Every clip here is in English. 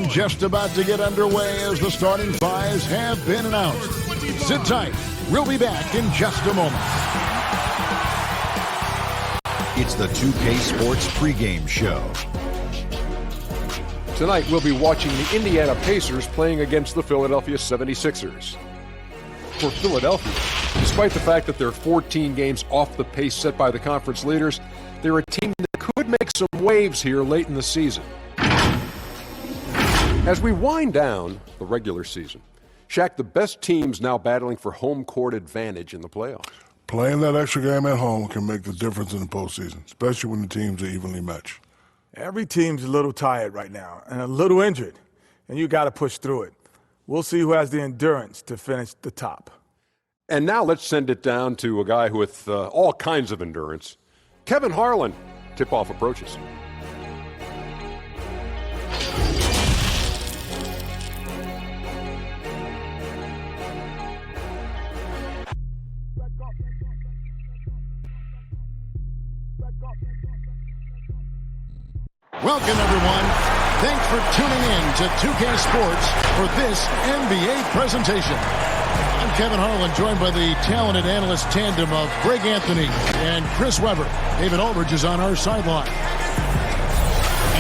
game just about to get underway as the starting fives have been announced. Sit tight. We'll be back in just a moment. It's the 2K Sports pregame show. Tonight we'll be watching the Indiana Pacers playing against the Philadelphia 76ers. For Philadelphia, despite the fact that they're 14 games off the pace set by the conference leaders, they're a team that could make some waves here late in the season. As we wind down the regular season, Shaq, the best teams now battling for home court advantage in the playoffs. Playing that extra game at home can make the difference in the postseason, especially when the teams are evenly matched. Every team's a little tired right now and a little injured, and you got to push through it. We'll see who has the endurance to finish the top. And now let's send it down to a guy with all kinds of endurance, Kevin Harlan. Tip-off approaches. Welcome, everyone. Thanks for tuning in to 2K Sports for this NBA presentation. I'm Kevin Harlan, joined by the talented analyst tandem of Greg Anthony and Chris Webber. David Aldridge is on our sideline.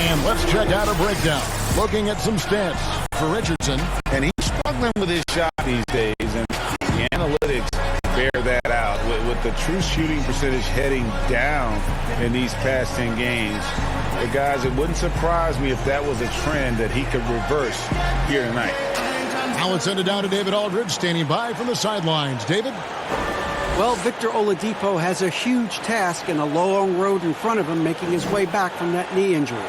And let's check out a breakdown. Looking at some stats for Richardson. And he's struggling with his shot these days, and the analytics bear that out. With the true shooting percentage heading down in these past 10 games, the guys, it wouldn't surprise me if that was a trend that he could reverse here tonight. Now let's send it down to David Aldridge, standing by from the sidelines. David? Well, Victor Oladipo has a huge task and a long road in front of him making his way back from that knee injury.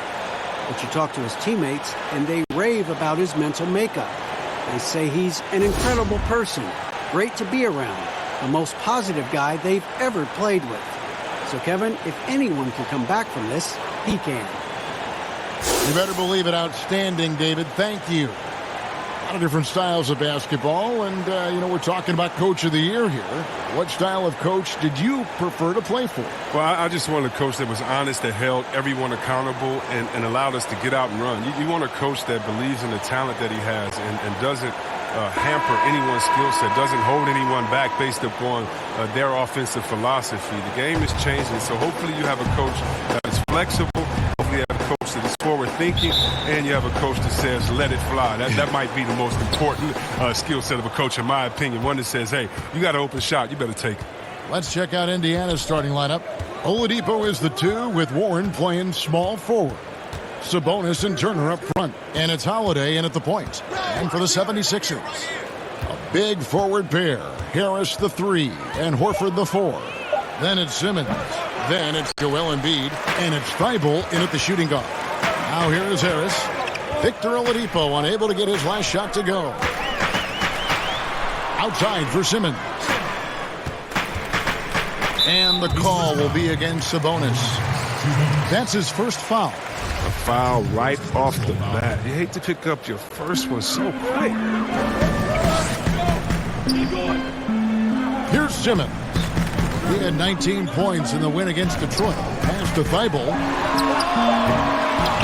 But you talk to his teammates, and they rave about his mental makeup. They say he's an incredible person, great to be around, the most positive guy they've ever played with. So, Kevin, if anyone can come back from this, he can. You better believe it. Outstanding, David. Thank you. A lot of different styles of basketball, and, we're talking about Coach of the Year here. What style of coach did you prefer to play for? Well, I just wanted a coach that was honest, that held everyone accountable, and allowed us to get out and run. You want a coach that believes in the talent that he has and doesn't hamper anyone's skill set, doesn't hold anyone back based upon their offensive philosophy. The game is changing, so hopefully you have a coach that is flexible. Hopefully you have a coach that is forward thinking, and you have a coach that says let it fly. That might be the most important skill set of a coach, in my opinion. One that says, hey, you got an open shot, you better take it. Let's check out Indiana's starting lineup. Oladipo is the 2, with Warren playing small forward. Sabonis and Turner up front, and it's Holiday in at the point. And for the 76ers, a big forward pair. Harris the 3 and Horford the 4. Then it's Simmons. Then it's Joel Embiid, and it's Thibault in at the shooting guard. Now here is Harris. Victor Oladipo unable to get his last shot to go. Outside for Simmons. And the call will be against Sabonis. That's his first foul. A foul right off the bat. You hate to pick up your first one so quick. Here's Simmons. He had 19 points in the win against Detroit. Pass to Thibault.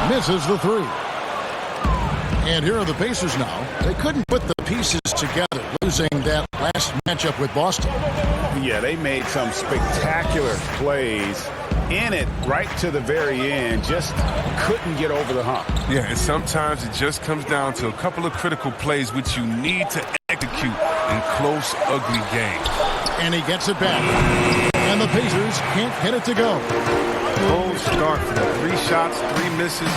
Misses the 3. And here are the Pacers now. They couldn't put the pieces together, losing that last matchup with Boston. Yeah, they made some spectacular plays in it right to the very end, just couldn't get over the hump. Yeah, and sometimes it just comes down to a couple of critical plays which you need to execute in close, ugly games. And he gets it back. And the Pacers can't get it to go. Cold start for them. 3 shots, 3 misses.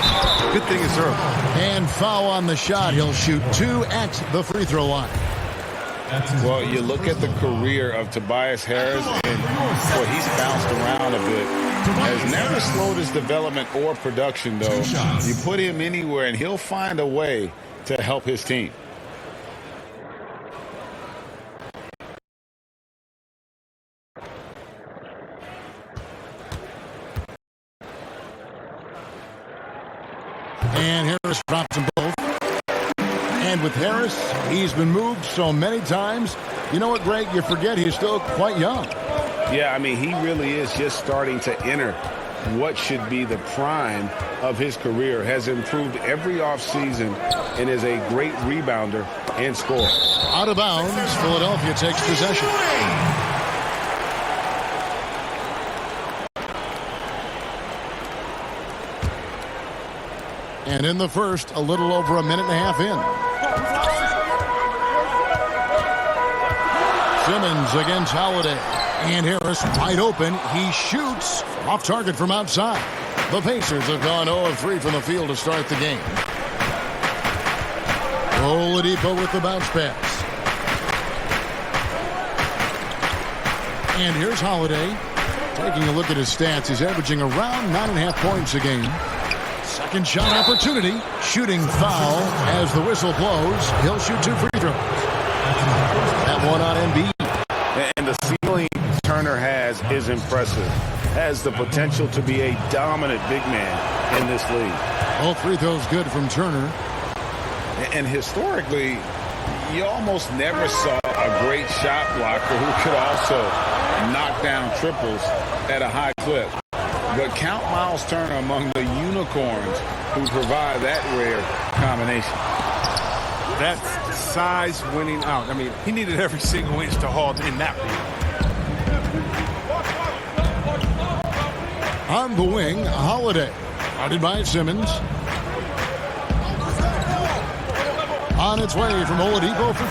Good thing it's early. And foul on the shot. He'll shoot 2 at the free throw line. Well, you look at the career of Tobias Harris, and boy, he's bounced around a bit. Has never slowed his development or production, though. You put him anywhere, and he'll find a way to help his team. And Harris drops them both. And with Harris, he's been moved so many times. You know what, Greg? You forget he's still quite young. Yeah, I mean, he really is just starting to enter what should be the prime of his career, has improved every offseason, and is a great rebounder and scorer. Out of bounds, Philadelphia takes possession. And in the first, a little over a minute and a half in. Simmons against Holiday. And Harris wide open. He shoots off target from outside. The Pacers have gone 0 of 3 from the field to start the game. Oladipo with the bounce pass. And here's Holiday. Taking a look at his stats, he's averaging around 9.5 points a game. Second shot opportunity. Shooting foul as the whistle blows. He'll shoot 2 free throws. That one on Embiid. And the ceiling Turner has is impressive. Has the potential to be a dominant big man in this league. All free throws good from Turner. And historically, you almost never saw a great shot blocker who could also knock down triples at a high clip. But count Miles Turner among the unicorns who provide that rare combination. That's size winning out. I mean, he needed every single inch to haul in that one. On the wing, Holiday. Guarded by Simmons. On its way from Oladipo for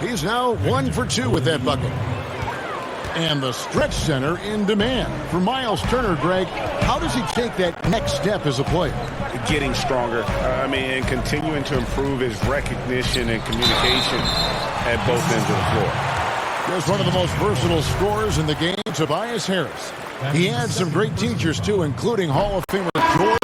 2. He's now 1 for 2 with that bucket. And the stretch center in demand. For Miles Turner, Greg, how does he take that next step as a player? Getting stronger, and continuing to improve his recognition and communication at both ends of the floor. Here's one of the most versatile scorers in the game, Tobias Harris. He had some great teachers, too, including Hall of Famer George.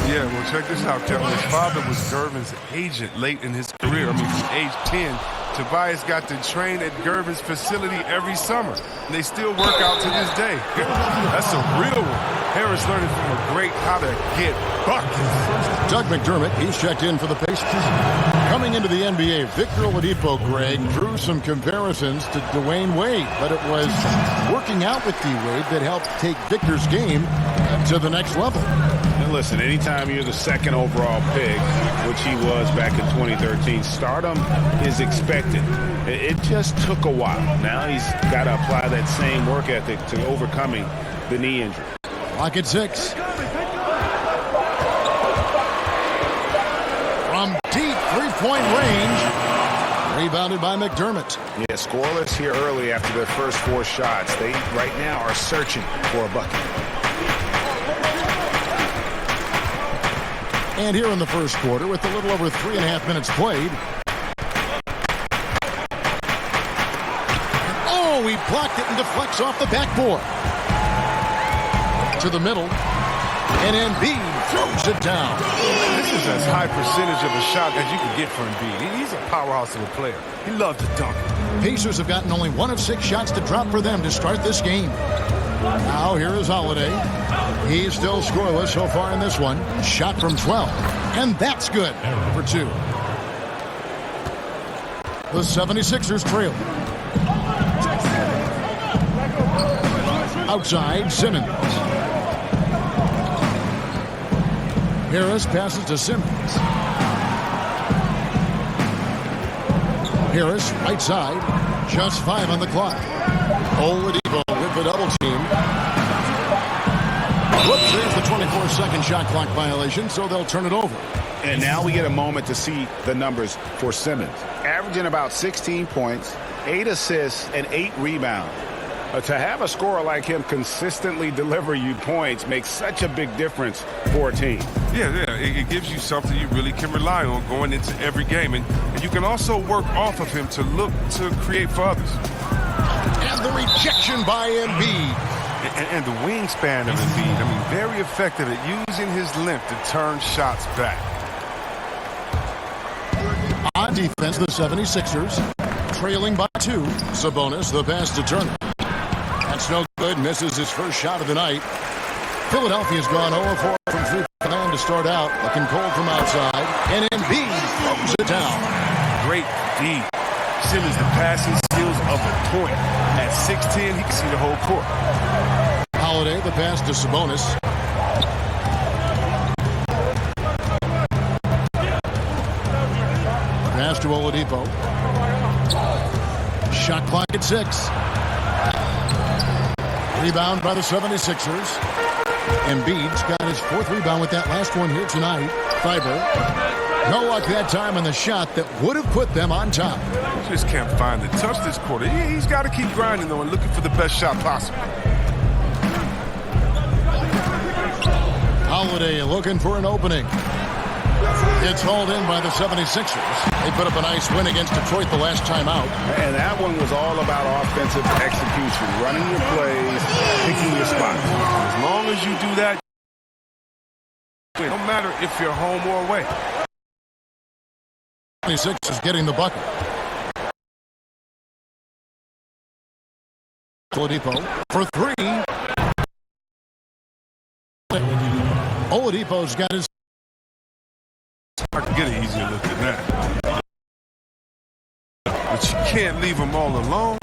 Yeah, well, check this out, Kevin. His father was Gervin's agent late in his career. From age 10, Tobias got to train at Gervin's facility every summer. And they still work out to this day. That's a real one. Harris learning from a great how to get buckets. Doug McDermott, he's checked in for the Pacers. Coming into the NBA, Victor Oladipo, Greg, drew some comparisons to Dwayne Wade, but it was working out with D-Wade that helped take Victor's game to the next level. And listen, anytime you're the second overall pick, which he was back in 2013, stardom is expected. It just took a while. Now he's got to apply that same work ethic to overcoming the knee injury. Clock at 6. From deep three-point range. Rebounded by McDermott. Yeah, scoreless here early after their first 4 shots. They right now are searching for a bucket. And here in the first quarter, with a little over 3.5 minutes played. Oh, he blocked it and deflects off the backboard. To the middle. And Embiid throws it down. This is as high percentage of a shot as you can get from Embiid. He's a powerhouse of a player. He loves to dunk. Pacers have gotten only 1 of 6 shots to drop for them to start this game. Now here is Holiday. He's still scoreless so far in this one. Shot from 12. And that's good for 2. The 76ers trail. Outside, Simmons. Harris passes to Simmons. Harris, right side. Just 5 on the clock. Oladipo with the double team. Whoops, there's the 24-second shot clock violation, so they'll turn it over. And now we get a moment to see the numbers for Simmons. Averaging about 16 points, 8 assists, and 8 rebounds. To have a scorer like him consistently deliver you points makes such a big difference for a team. Yeah, it gives you something you really can rely on going into every game. And you can also work off of him to look to create for others. And the rejection by Embiid. And the wingspan of Embiid, very effective at using his length to turn shots back. On defense, the 76ers trailing by 2. Sabonis, the pass to Turner. That's no good. Misses his first shot of the night. Philadelphia's gone 0-4 from 3-9 to start out. Looking cold from outside. And Embiid throws it down. Great D. Simmons, the passing skills of a point. At 6'10", he can see the whole court. Holiday, the pass to Sabonis. Pass to Oladipo. Shot clock at 6. Rebound by the 76ers. Embiid's got his 4th rebound with that last one here tonight. Fiber. No luck that time on the shot that would have put them on top. Just can't find the touch this quarter. He's got to keep grinding, though, and looking for the best shot possible. Holiday looking for an opening. It's hauled in by the 76ers. They put up a nice win against Detroit the last time out. And that one was all about offensive execution, running your plays, picking your spots. As long as you do that, no matter if you're home or away. 26 is getting the bucket. Oladipo for 3. Oladipo's got his. I can get an easier look than that. But you can't leave them all alone.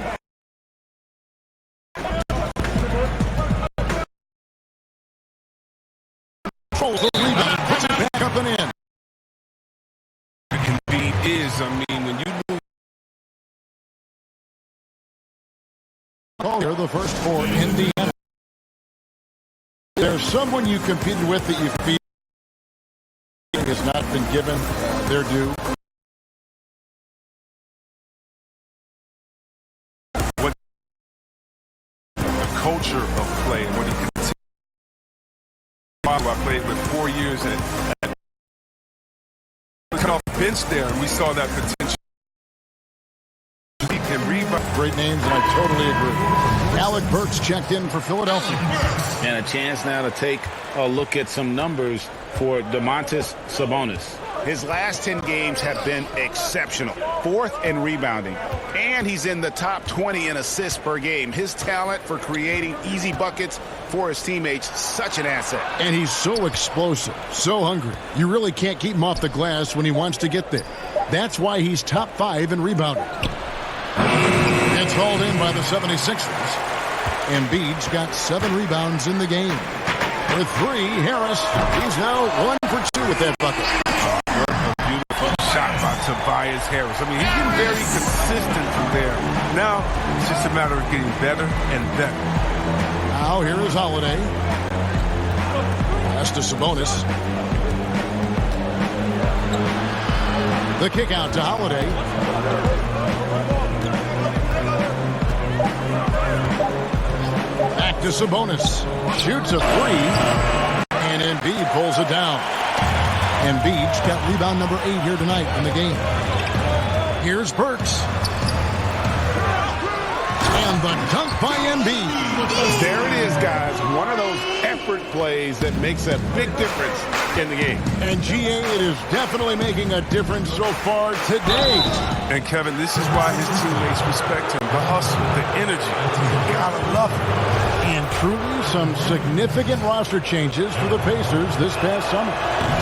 Controls the rebound, puts it back up and in. When you lose. They're the first for Indiana. There's someone you competed with that you feel has not been given their due. What the culture of play and what he continues. I played with 4 years at cut off bench there, and we saw that potential. He can rebound. Great names, and I totally agree. Alec Burks checked in for Philadelphia. And a chance now to take a look at some numbers for Domantas Sabonis. His last 10 games have been exceptional. 4th in rebounding. And he's in the top 20 in assists per game. His talent for creating easy buckets for his teammates, such an asset. And he's so explosive, so hungry. You really can't keep him off the glass when he wants to get there. That's why he's top 5 in rebounding. It's hauled in by the 76ers. Embiid's got 7 rebounds in the game. With 3, Harris, he's now 1 for 2 with that bucket. A beautiful shot by Tobias Harris. I mean, he's getting very consistent from there. Now, it's just a matter of getting better and better. Now, here is Holiday. Pass to Sabonis. The kick out to Holiday. Back to Sabonis. Shoots a 3. And Embiid pulls it down. Embiid's got rebound number 8 here tonight in the game. Here's Burks. And the dunk by Embiid. There it is, guys. One of those effort plays that makes a big difference in the game. And GA, it is definitely making a difference so far today. And Kevin, this is why his teammates respect him. The hustle, the energy. You gotta love it. And truly some significant roster changes for the Pacers this past summer.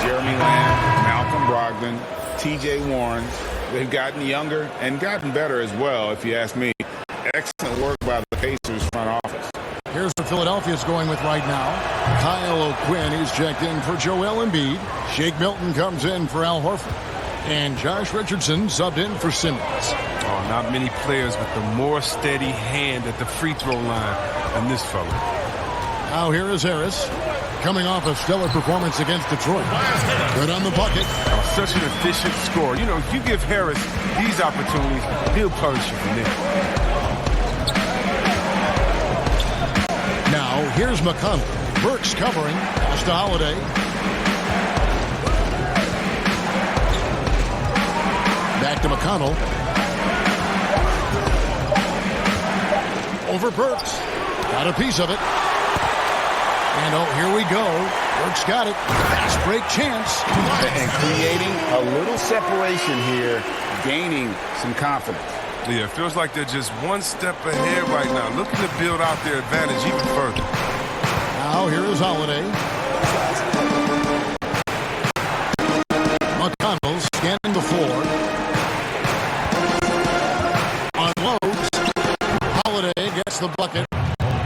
Jeremy Lamb, Malcolm Brogdon, TJ Warren. They've gotten younger and gotten better as well, if you ask me. Excellent work by the Pacers front office. Here's what Philadelphia's going with right now. Kyle O'Quinn, he's checked in for Joel Embiid. Shake Milton comes in for Al Horford. And Josh Richardson subbed in for Simmons. Oh, not many players with the more steady hand at the free throw line than this fella. Now here is Harris, coming off a stellar performance against Detroit. Good on the bucket. Oh, such an efficient scorer. You know, if you give Harris these opportunities, he'll punish you from there. Now here's McConnell. Burks covering. Pass to Holiday. Back to McConnell. Over Burks. Got a piece of it. And oh, here we go. Burks got it. Fast break chance. And creating a little separation here, gaining some confidence. Yeah, it feels like they're just one step ahead right now, looking to build out their advantage even further. Now here is Holiday. McConnell scanning the floor. Unloads. Holiday gets the bucket.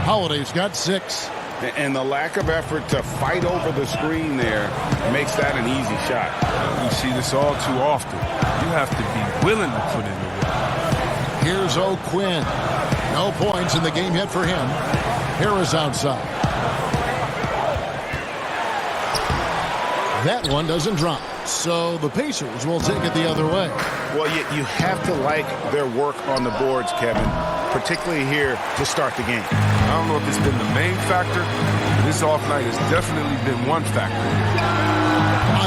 Holiday's got 6. And the lack of effort to fight over the screen there makes that an easy shot. We see this all too often. You have to be willing to put in the work. Here's O'Quinn. No points in the game yet for him. Harris outside. That one doesn't drop. So the Pacers will take it the other way. Well, you have to like their work on the boards, Kevin, particularly here to start the game. I don't know if it's been the main factor, but this off night has definitely been one factor.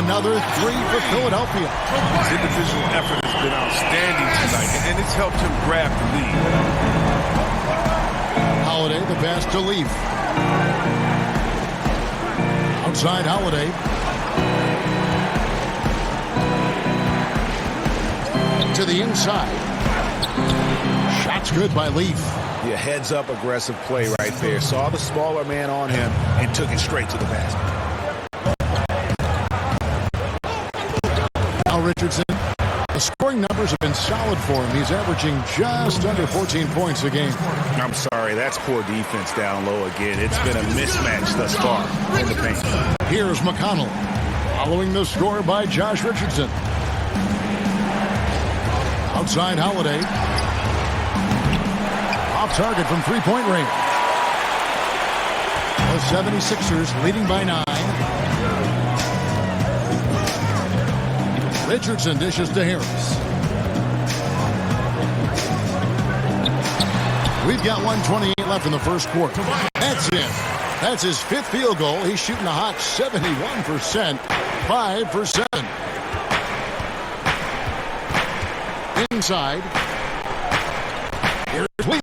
Another three for Philadelphia. His individual effort has been outstanding tonight, and it's helped him grab the lead. Holiday, the pass to Leaf. Outside Holiday. To the inside. Shot's good by Leaf. Yeah, heads up aggressive play right there. Saw the smaller man on him and took it straight to the basket. Now Richardson. The scoring numbers have been solid for him. He's averaging just under 14 points a game. I'm sorry, that's poor defense down low again. It's been a mismatch thus far in the paint. Here's McConnell. Following the score by Josh Richardson. Outside Holiday. Off target from three-point range. The 76ers leading by 9. Richardson dishes to Harris. We've got 1:28 left in the first quarter. That's it. That's his 5th field goal. He's shooting a hot 71%. 5 for 7. Inside. Here's Leaf.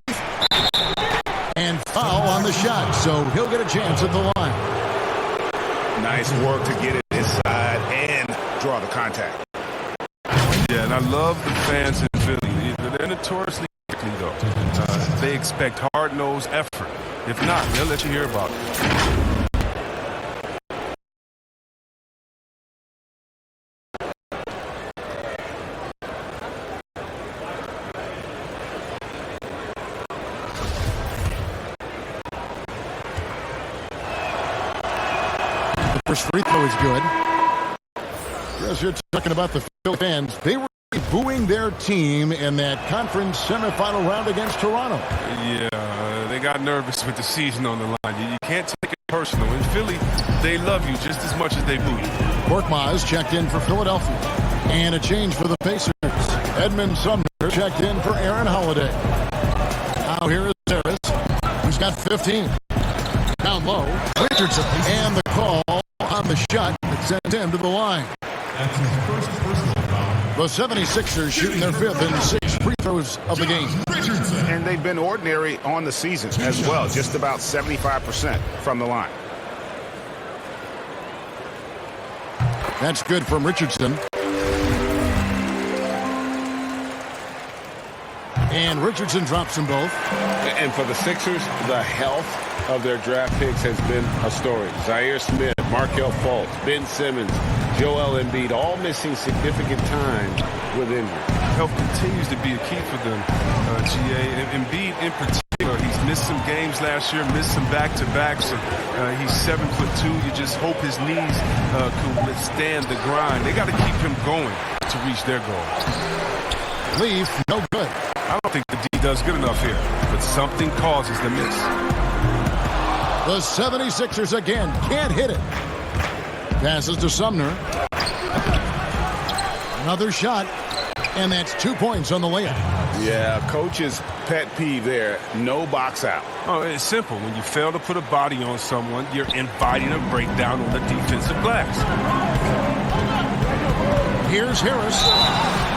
And foul on the shot, so he'll get a chance at the line. Nice work to get it inside and draw the contact. Yeah, and I love the fans in Philly. They're notoriously quickly, though. They expect hard-nosed effort. If not, they'll let you hear about it. First free throw is good. Yes, you're talking about the Philly fans. They were booing their team in that conference semifinal round against Toronto. Yeah, they got nervous with the season on the line. You can't take it personal. In Philly, they love you just as much as they boo you. Korkmaz checked in for Philadelphia. And a change for the Pacers. Edmund Sumner checked in for Aaron Holiday. Now here is Harris, who's got 15. Down low, Richardson. And the call on the shot that sent him to the line. That's his first personal foul. The 76ers shooting their 5th and 6th free throws of the game. And they've been ordinary on the season as well, just about 75% from the line. That's good from Richardson. And Richardson drops them both. And for the Sixers, the health of their draft picks has been a story. Zaire Smith, Markelle Fultz, Ben Simmons, Joel Embiid, all missing significant time with injury. Health continues to be a key for them, GA. And Embiid in particular, he's missed some games last year, missed some back-to-backs. He's 7'2". You just hope his knees can withstand the grind. They got to keep him going to reach their goal. Leaf, no good. I don't think the D does good enough here, but something causes the miss. The 76ers again can't hit it. Passes to Sumner. Another shot, and that's 2 points on the layup. Yeah, coach's pet peeve there, no box out. Oh, it's simple. When you fail to put a body on someone, you're inviting a breakdown on the defensive glass. Here's Harris.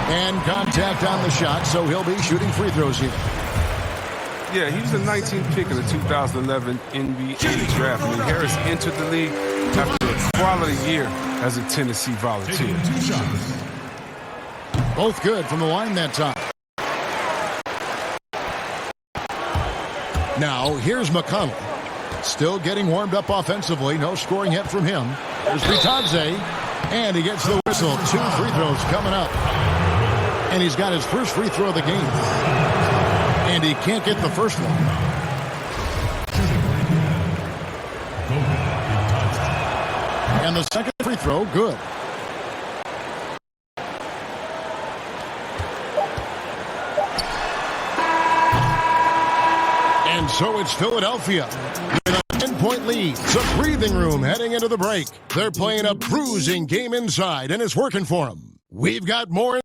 And contact on the shot, so he'll be shooting free throws here. Yeah, he was the 19th pick of the 2011 NBA draft. I mean, Harris entered the league after a quality year as a Tennessee Volunteer. Both good from the line that time. Now, here's McConnell. Still getting warmed up offensively. No scoring yet from him. There's Vitadze, and he gets the whistle. 2 free throws coming up. And he's got his first free throw of the game. And he can't get the first one. And the second free throw, good. And so it's Philadelphia with a 10-point lead. It's a breathing room heading into the break. They're playing a bruising game inside, and it's working for them. We've got more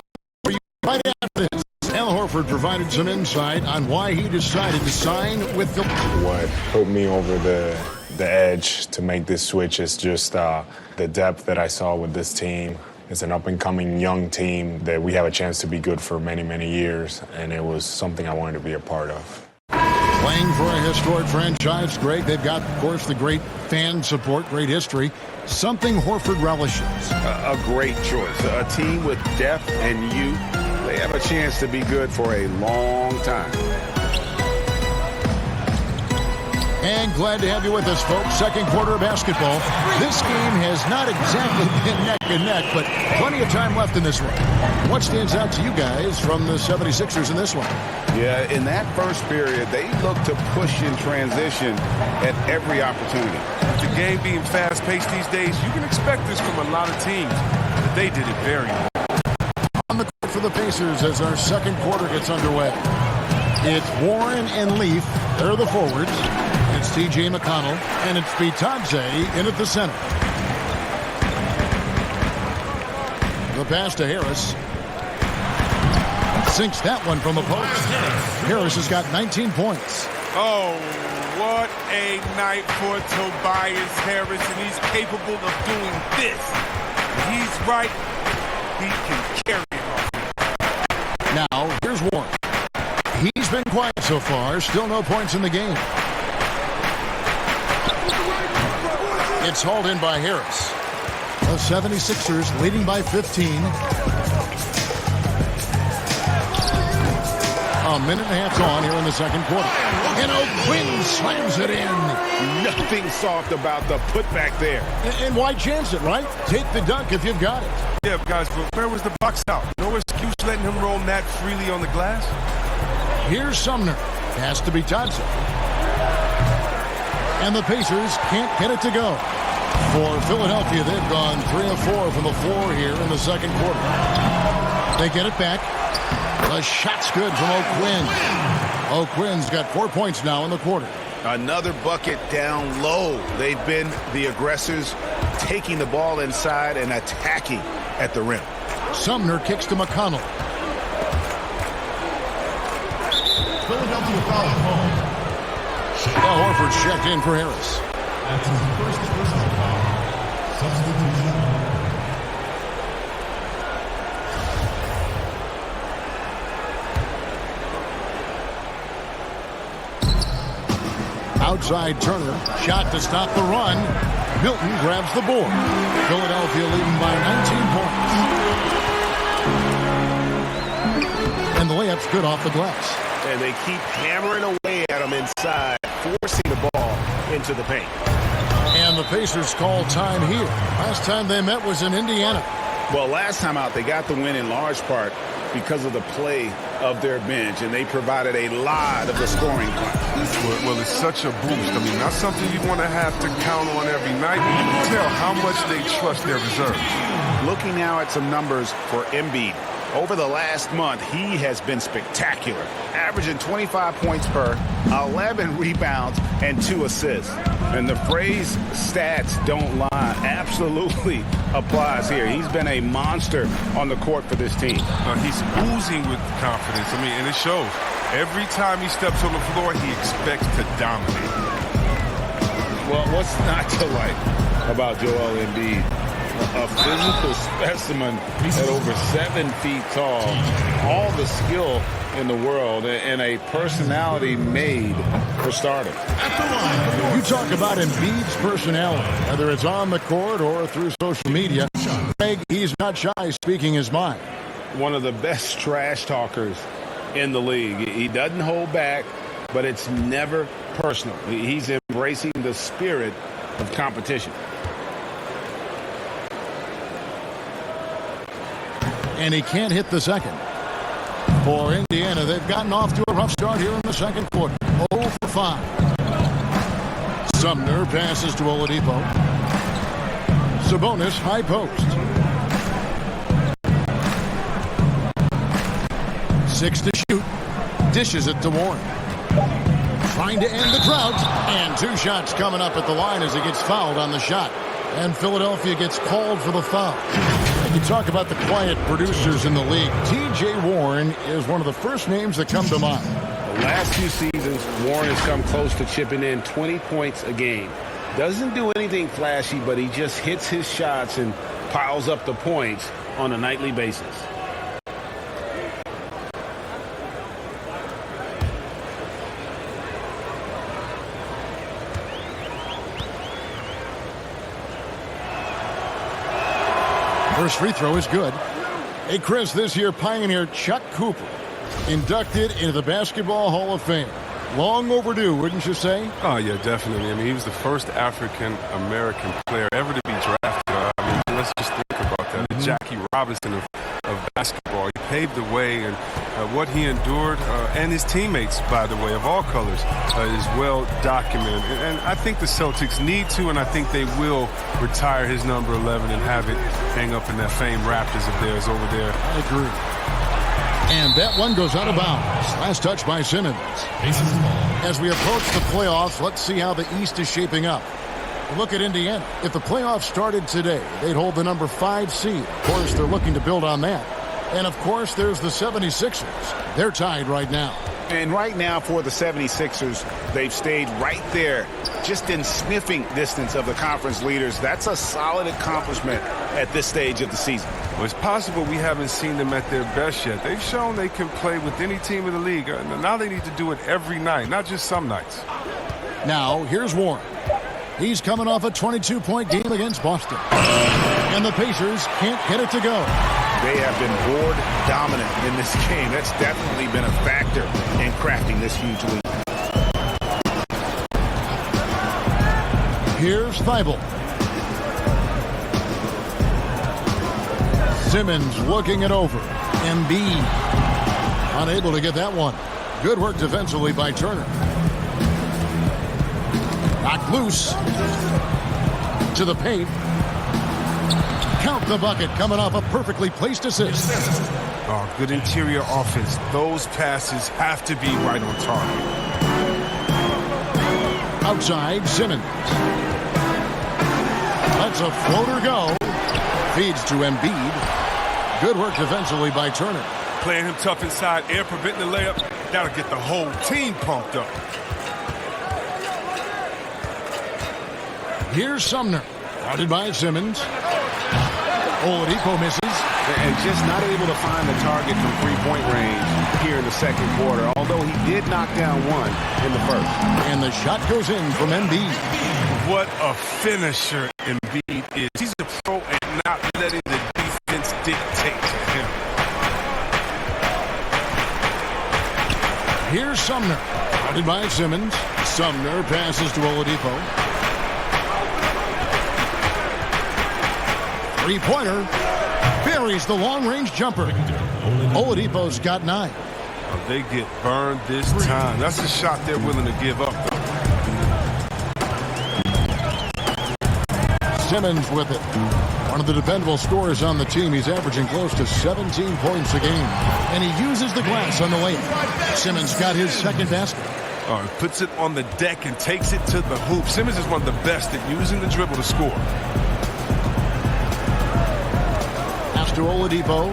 for you right after this. Al Horford provided some insight on why he decided to sign with the... What put me over the edge to make this switch is just the depth that I saw with this team. It's an up-and-coming young team that we have a chance to be good for many, many years, and it was something I wanted to be a part of. Playing for a historic franchise, Greg, they've got, of course, the great fan support, great history, something Horford relishes. A great choice. A team with depth and youth. They have a chance to be good for a long time. And glad to have you with us, folks. Second quarter of basketball. This game has not exactly been neck and neck, but plenty of time left in this one. What stands out to you guys from the 76ers in this one? Yeah, in that first period, they looked to push in transition at every opportunity. With the game being fast-paced these days, you can expect this from a lot of teams, but they did it very well. On the court for the Pacers as our second quarter gets underway. It's Warren and Leaf. They're the forwards. It's T.J. McConnell, and it's Bitadze in at the center. The pass to Harris. Sinks that one from the post. Harris has got 19 points. Oh, what a night for Tobias Harris, and he's capable of doing this. When he's right, he can carry it off. Now, here's Warren. He's been quiet so far. Still no points in the game. It's hauled in by Harris. The 76ers leading by 15. A minute and a half gone here in the second quarter. And O'Quinn slams it in. Nothing soft about the putback there. And why chance it, right? Take the dunk if you've got it. Yeah, guys, but where was the box out? No excuse letting him roam that freely on the glass? Here's Sumner. Has to be Bitadze. And the Pacers can't get it to go. For Philadelphia, they've gone 3 of 4 from the floor here in the second quarter. They get it back. The shot's good from O'Quinn. O'Quinn's got 4 points now in the quarter. Another bucket down low. They've been the aggressors, taking the ball inside and attacking at the rim. Sumner kicks to McConnell. Philadelphia foul called. Horford's checked in for Harris. That's his first personal foul. Substitution. Outside Turner, shot to stop the run. Milton grabs the board. Philadelphia leading by 19 points. And the layup's good off the glass. And they keep hammering away at him inside, forcing the ball into the paint. And the Pacers call time here. Last time they met was in Indiana. Well, last time out, they got the win in large part because of the play of their bench, and they provided a lot of the scoring punch. Well, it's such a boost. I mean, not something you want to have to count on every night. You can tell how much they trust their reserves. Looking now at some numbers for Embiid. Over the last month, he has been spectacular, averaging 25 points per, 11 rebounds, and 2 assists. And the phrase stats don't lie absolutely applies here. He's been a monster on the court for this team. He's oozing with confidence. I mean, and it shows. Every time he steps on the floor, he expects to dominate. Well, what's not to like about Joel Embiid? A physical specimen at over 7 feet tall, all the skill in the world, and a personality made for starting. You talk about Embiid's personality, whether it's on the court or through social media. Greg, he's not shy speaking his mind. One of the best trash talkers in the league. He doesn't hold back, but it's never personal. He's embracing the spirit of competition. And he can't hit the second. For Indiana, they've gotten off to a rough start here in the second quarter. 0 for 5. Sumner passes to Oladipo. Sabonis high post. 6 to shoot. Dishes it to Warren. Trying to end the drought. And 2 shots coming up at the line as he gets fouled on the shot. And Philadelphia gets called for the foul. You talk about the quiet producers in the league. T.J. Warren is one of the first names that come to mind. The last 2 seasons, Warren has come close to chipping in 20 points a game. Doesn't do anything flashy, but he just hits his shots and piles up the points on a nightly basis. First free throw is good. Hey, Chris, this year pioneer Chuck Cooper inducted into the Basketball Hall of Fame. Long overdue, wouldn't you say? Oh, yeah, definitely. I mean, he was the first African-American player ever to be drafted. I mean, let's just think about that. The Jackie Robinson of basketball. He paved the way, and what he endured, and his teammates, by the way, of all colors, is well documented. And I think the Celtics need to, and I think they will retire his number 11 and have it hang up in that famed Raptors of theirs over there. I agree. And that one goes out of bounds. Last touch by Simmons. As we approach the playoffs, let's see how the East is shaping up. Look at Indiana. If the playoffs started today, they'd hold the number 5 seed. Of course, they're looking to build on that. And, of course, there's the 76ers. They're tied right now. And right now for the 76ers, they've stayed right there, just in sniffing distance of the conference leaders. That's a solid accomplishment at this stage of the season. Well, it's possible we haven't seen them at their best yet. They've shown they can play with any team in the league. Now they need to do it every night, not just some nights. Now, here's Warren. He's coming off a 22-point game against Boston. And the Pacers can't get it to go. They have been board dominant in this game. That's definitely been a factor in crafting this huge lead. Here's Thibault. Simmons looking it over. Embiid unable to get that one. Good work defensively by Turner. Knocked loose to the paint. Count the bucket coming off a perfectly placed assist. Oh, good interior offense. Those passes have to be right on target. Outside, Simmons. Lets a floater go. Feeds to Embiid. Good work defensively by Turner. Playing him tough inside, air preventing the layup. That'll get the whole team pumped up. Here's Sumner. Guarded by Simmons. Oladipo misses. And just not able to find the target from three-point range here in the second quarter, although he did knock down one in the first. And the shot goes in from Embiid. What a finisher Embiid is. He's a pro and not letting the defense dictate to him. Here's Sumner. Guarded by Simmons. Sumner passes to Oladipo. Three-pointer. Buries the long-range jumper. Oladipo's got 9. Oh, they get burned this time. That's a shot they're willing to give up, though. Simmons with it. One of the dependable scorers on the team. He's averaging close to 17 points a game. And he uses the glass on the layup. Simmons got his second basket. Oh, he puts it on the deck and takes it to the hoop. Simmons is one of the best at using the dribble to score. To Oladipo.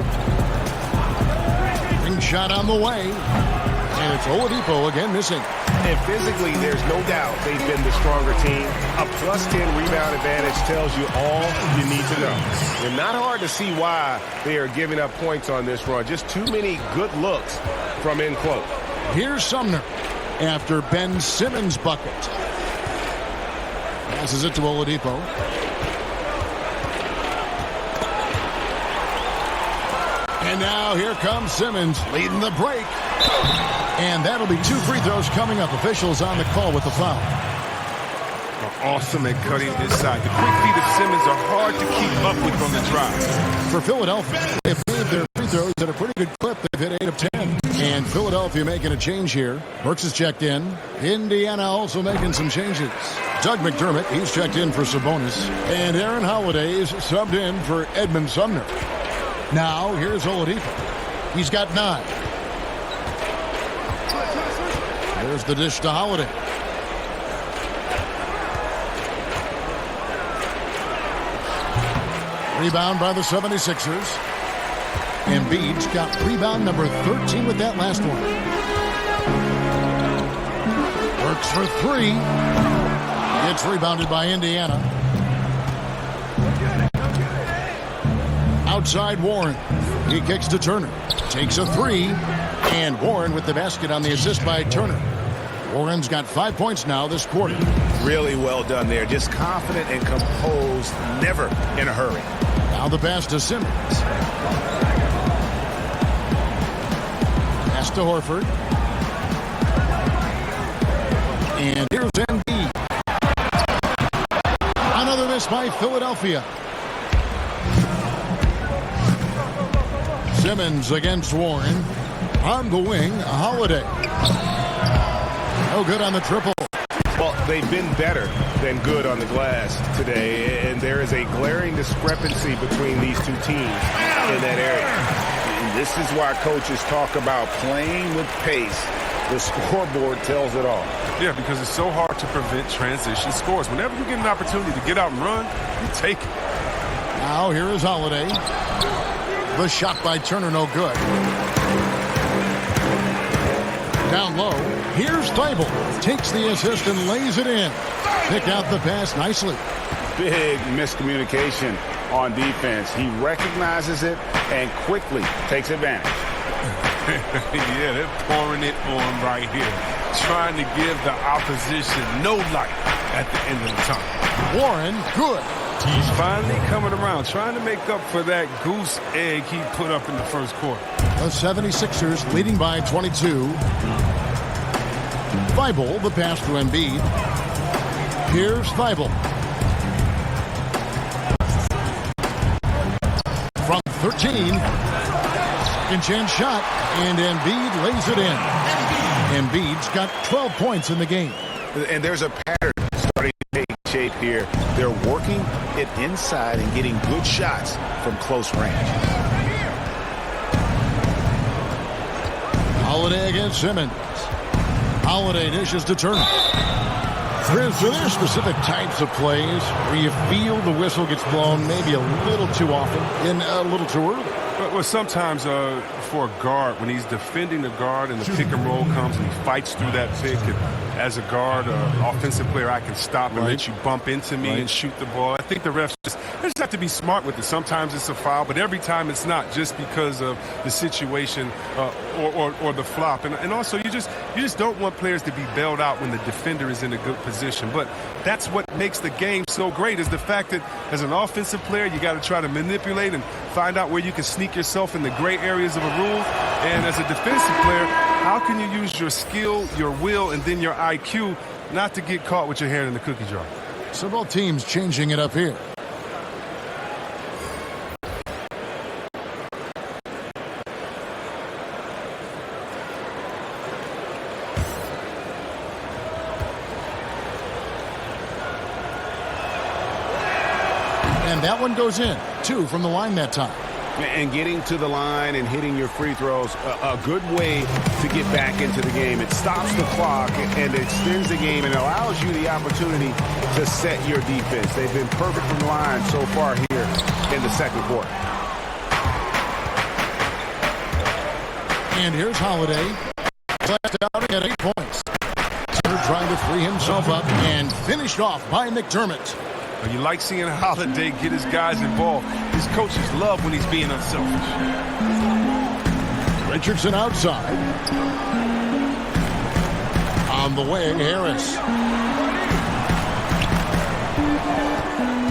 Ring shot on the way. And it's Oladipo again missing. And physically, there's no doubt they've been the stronger team. A +10 rebound advantage tells you all you need to know. And not hard to see why they are giving up points on this run. Just too many good looks from in close. Here's Sumner after Ben Simmons' bucket. Passes it to Oladipo. And now here comes Simmons leading the break. And that'll be 2 free throws coming up. Officials on the call with the foul. Awesome at cutting inside. The quick feet of Simmons are hard to keep up with on the drive. For Philadelphia, they've made their free throws at a pretty good clip. They've hit 8 of 10. And Philadelphia making a change here. Burks is checked in. Indiana also making some changes. Doug McDermott, he's checked in for Sabonis. And Aaron Holiday's subbed in for Edmund Sumner. Now, here's Oladipo. He's got 9. There's the dish to Holiday. Rebound by the 76ers. Embiid's got rebound number 13 with that last one. Works for 3. It's rebounded by Indiana. Outside Warren. He kicks to Turner. Takes a 3. And Warren with the basket on the assist by Turner. Warren's got 5 points now this quarter. Really well done there. Just confident and composed. Never in a hurry. Now the pass to Simmons. Pass to Horford. And here's Embiid. Another miss by Philadelphia. Simmons against Warren. On the wing, Holiday. No good on the triple. Well, they've been better than good on the glass today, and there is a glaring discrepancy between these two teams in that area. And this is why coaches talk about playing with pace. The scoreboard tells it all. Yeah, because it's so hard to prevent transition scores. Whenever you get an opportunity to get out and run, you take it. Now here is Holiday. The shot by Turner, no good. Down low, here's Thibault. Takes the assist and lays it in. Picked out the pass nicely. Big miscommunication on defense. He recognizes it and quickly takes advantage. Yeah, they're pouring it on right here. Trying to give the opposition no light at the end of the time. Warren, good. He's finally coming around, trying to make up for that goose egg he put up in the first quarter. The 76ers leading by 22. Thibault, the pass to Embiid. Here's Thibault. From 13. Second chance shot, and Embiid lays it in. Embiid's got 12 points in the game. And there's a pattern starting to take shape here. They're working it inside and getting good shots from close range. Holiday against Simmons. Holiday dishes to Turner. So there's specific types of plays where you feel the whistle gets blown maybe a little too often and a little too early. Well, sometimes for a guard, when he's defending the guard and the pick and roll comes and he fights through that pick, and as a guard, offensive player, I can stop and let you bump into me and shoot the ball. I think the refs just have to be smart with it. Sometimes it's a foul, but every time it's not, just because of the situation or the flop. And also, you just don't want players to be bailed out when the defender is in a good position. But that's what makes the game so great, is the fact that as an offensive player, you got to try to manipulate and find out where you can sneak yourself in the gray areas of a rule. And as a defensive player, how can you use your skill, your will, and then your IQ not to get caught with your hand in the cookie jar? So both teams changing it up here. And that one goes in. 2 from the line that time. And getting to the line and hitting your free throws, a good way to get back into the game. It stops the clock and extends the game and allows you the opportunity to set your defense. They've been perfect from the line so far here in the second quarter. And here's Holiday. Last out at 8 points. Turner trying to free himself up and finished off by McDermott. You like seeing Holiday get his guys involved. His coaches love when he's being unselfish. Richardson outside. On the wing, Harris.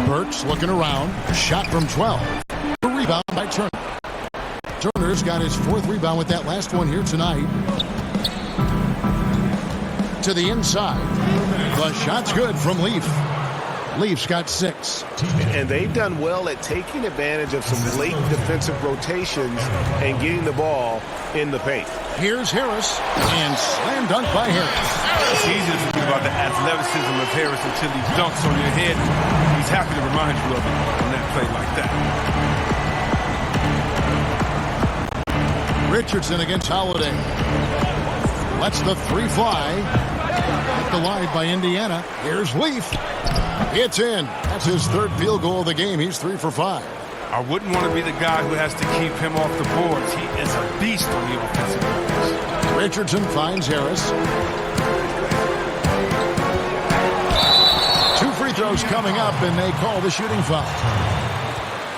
Burks looking around. Shot from 12. A rebound by Turner. Turner's got his 4th rebound with that last one here tonight. To the inside. The shot's good from Leaf. Leaf's got 6. And they've done well at taking advantage of some late defensive rotations and getting the ball in the paint. Here's Harris, and slam dunk by Harris. It's easy to forget about the athleticism of Harris until he dunks on your head. He's happy to remind you of it on that play like that. Richardson against Holiday. Lets the three fly. At the line by Indiana. Here's Leaf. It's in. That's his third field goal of the game. He's 3 for 5. I wouldn't want to be the guy who has to keep him off the boards. He is a beast on the offensive boards. Richardson finds Harris. 2 free throws coming up, and they call the shooting foul.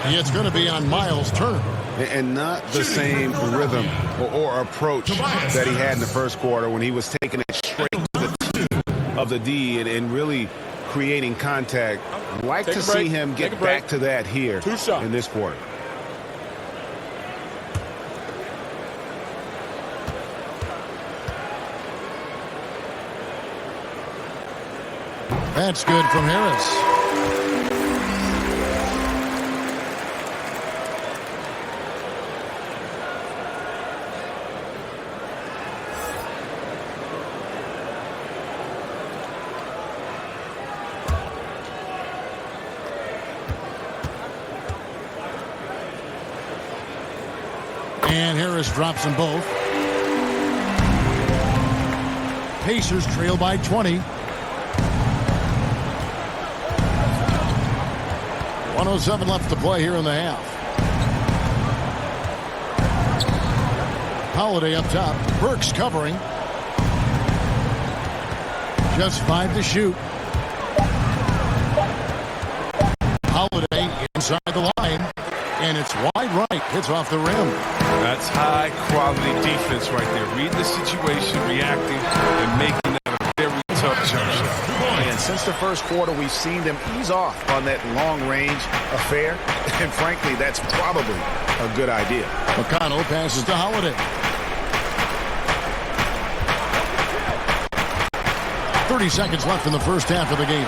It's going to be on Miles Turner. And not the same rhythm or approach that he had in the first quarter when he was taking it straight to the teeth of the D and really creating contact. I'd like to see him get back to that here in this quarter. That's good from Harris. And Harris drops them both. Pacers trail by 20. 1:07 left to play here in the half. Holiday up top. Burks covering. Just 5 to shoot. Holiday inside the line. And it's wide right. Hits off the rim. That's high-quality defense right there. Reading the situation, reacting, and making that a very tough jump shot. And since the first quarter, we've seen them ease off on that long-range affair. And frankly, that's probably a good idea. McConnell passes to Holiday. 30 seconds left in the first half of the game.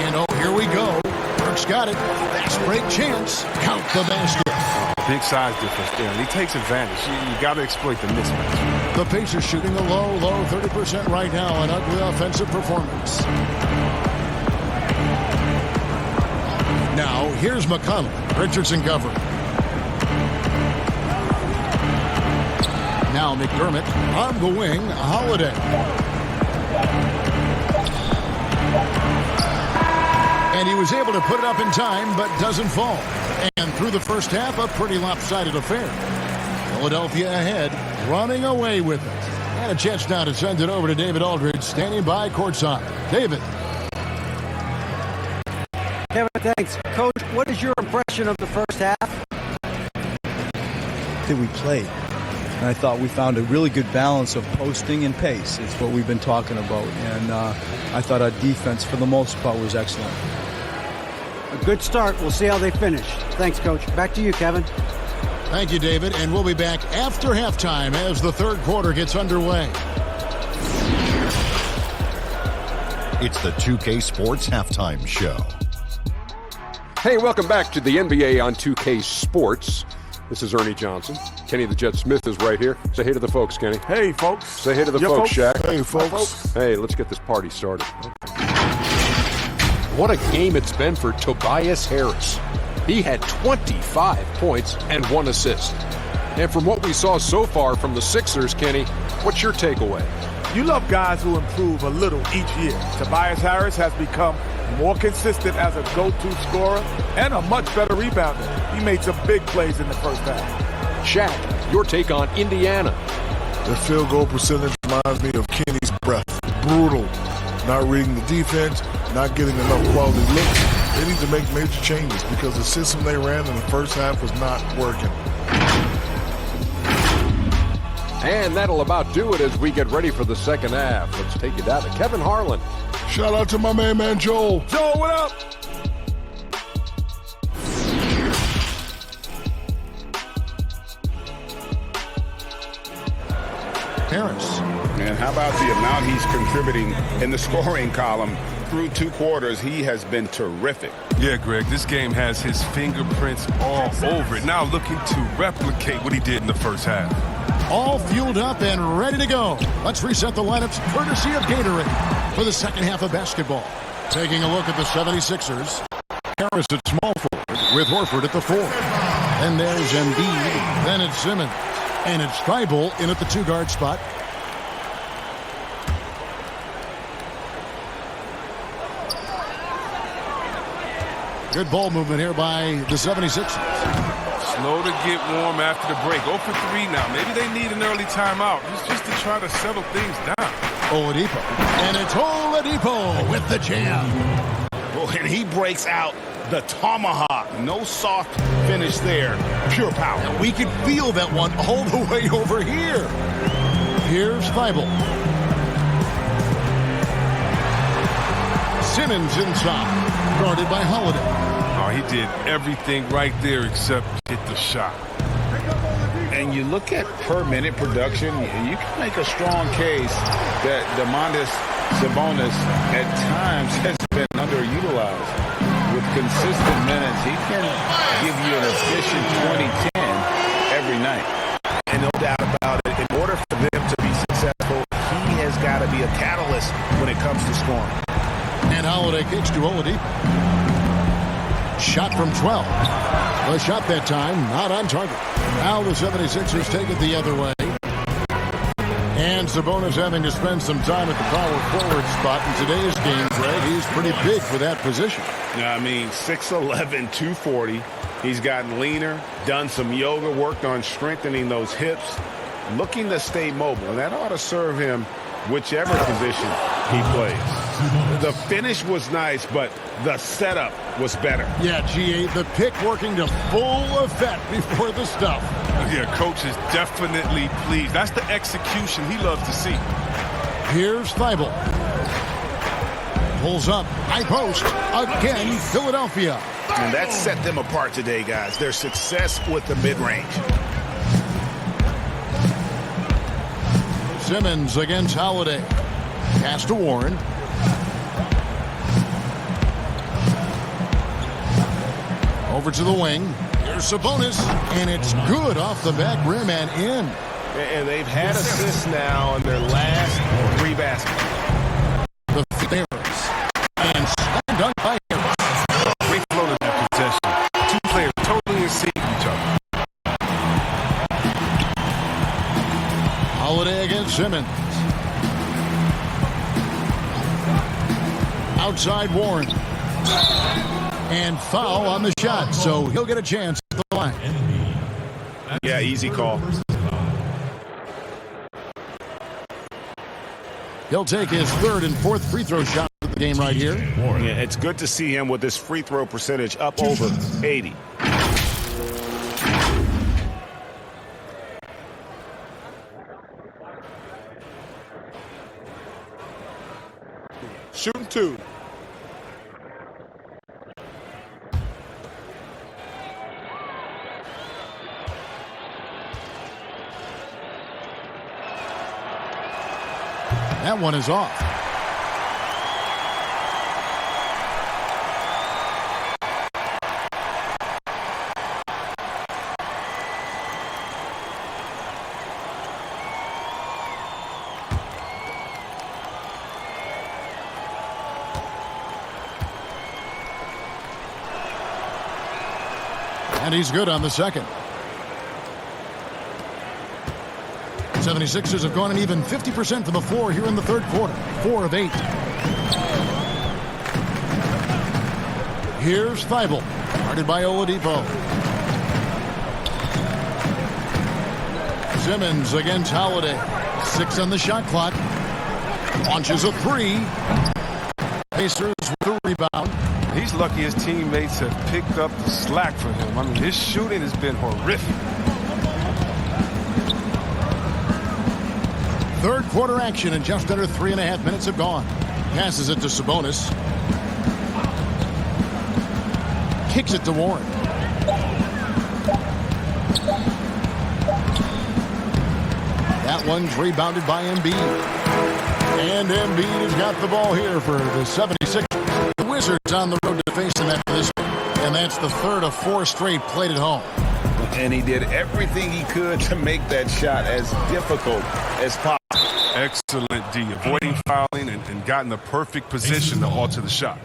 And here we go. Burks got it. Fast break chance. Count the basket. Big size difference there, and he takes advantage. You got to exploit the mismatch. The Pacers shooting a low 30% right now. An ugly offensive performance. Now, here's McConnell. Richardson covering. Now McDermott on the wing. Holiday. And he was able to put it up in time, but doesn't fall. And through the first half, a pretty lopsided affair. Philadelphia ahead, running away with it. And a chance now to send it over to David Aldridge, standing by courtside. David. Kevin, thanks. Coach, what is your impression of the first half? That we played. And I thought we found a really good balance of posting and pace. It's what we've been talking about. And I thought our defense, for the most part, was excellent. A good start. We'll see how they finish. Thanks, Coach. Back to you, Kevin. Thank you, David. And we'll be back after halftime as the third quarter gets underway. It's the 2K Sports Halftime Show. Hey, welcome back to the NBA on 2K Sports. This is Ernie Johnson. Kenny the Jet Smith is right here. Say hey to the folks, Kenny. Hey, folks. Say hey to the folks, Shaq. Hey, folks. Hey, let's get this party started. What a game it's been for Tobias Harris. He had 25 points and 1 assist. And from what we saw so far from the Sixers, Kenny, what's your takeaway? You love guys who improve a little each year. Tobias Harris has become more consistent as a go-to scorer and a much better rebounder. He made some big plays in the first half. Shaq, your take on Indiana. Their field goal percentage reminds me of Kenny's breath. Brutal. Not reading the defense, not getting enough quality looks. They need to make major changes because the system they ran in the first half was not working. And that'll about do it as we get ready for the second half. Let's take it down to Kevin Harlan. Shout out to my man Joel. Joel, what up? Harris. And how about the amount he's contributing in the scoring column through 2 quarters, he has been terrific. Yeah, Greg, this game has his fingerprints all over it. Now looking to replicate what he did in the first half. All fueled up and ready to go. Let's reset the lineups courtesy of Gatorade for the second half of basketball. Taking a look at the 76ers. Harris at small forward with Horford at the 4. And there's Embiid. Then it's Simmons. And it's Thibault in at the 2-guard spot. Good ball movement here by the 76ers. Slow to get warm after the break. 0 for 3 now. Maybe they need an early timeout just to try to settle things down. Oladipo. And it's Oladipo with the jam. Oh, and he breaks out the tomahawk. No soft finish there. Pure power. And we can feel that one all the way over here. Here's Thibault. Simmons inside. Guarded by Holiday. Oh, he did everything right there except hit the shot. And you look at per minute production, you can make a strong case that Domantas Sabonis at times has been underutilized. With consistent minutes, he can give you an efficient 20-10 every night. And no doubt about it, in order for them to be successful, he has got to be a catalyst when it comes to scoring. And Holiday kicks to Oladipo. Shot from 12. The shot that time, not on target. Now the 76ers take it the other way. And Sabonis having to spend some time at the power forward spot in today's game, Greg. He's pretty big for that position. I mean, 6'11", 240. He's gotten leaner, done some yoga, worked on strengthening those hips, looking to stay mobile. And that ought to serve him whichever position he plays. The finish was nice, but the setup was better. Yeah, GA, the pick working to full effect before the stuff. Yeah, coach is definitely pleased. That's the execution he loves to see. Here's Thibault. Pulls up, high post, again, Philadelphia. And that set them apart today, guys. Their success with the mid-range. Simmons against Holiday. Pass to Warren. Over to the wing. Here's Sabonis. And it's good off the back rim and in. And they've had assists now on their last 3 baskets. The Bears. And slam dunk by Harris. Great flow to that possession. 2 players totally in sync with each other. Holiday against Simmons. Outside Warren. And foul on the shot, so he'll get a chance at the line. Yeah, easy call. He'll take his 3rd and 4th free throw shot of the game right here. Yeah, it's good to see him with this free throw percentage up over 80. Shooting 2. That one is off. And he's good on the second. 76ers have gone an even 50% from the floor here in the 3rd quarter. 4 of 8. Here's Thibault, guarded by Oladipo. Simmons against Holiday. 6 on the shot clock. Launches a 3. Pacers with the rebound. He's lucky his teammates have picked up the slack for him. I mean, his shooting has been horrific. 3rd quarter action, and just under 3.5 minutes have gone. Passes it to Sabonis. Kicks it to Warren. That one's rebounded by Embiid. And Embiid has got the ball here for the 76ers. The Wizards on the road to facing that this one. And that's the third of 4 straight played at home. And he did everything he could to make that shot as difficult as possible. Excellent D, avoiding fouling and got in the perfect position to alter the shot.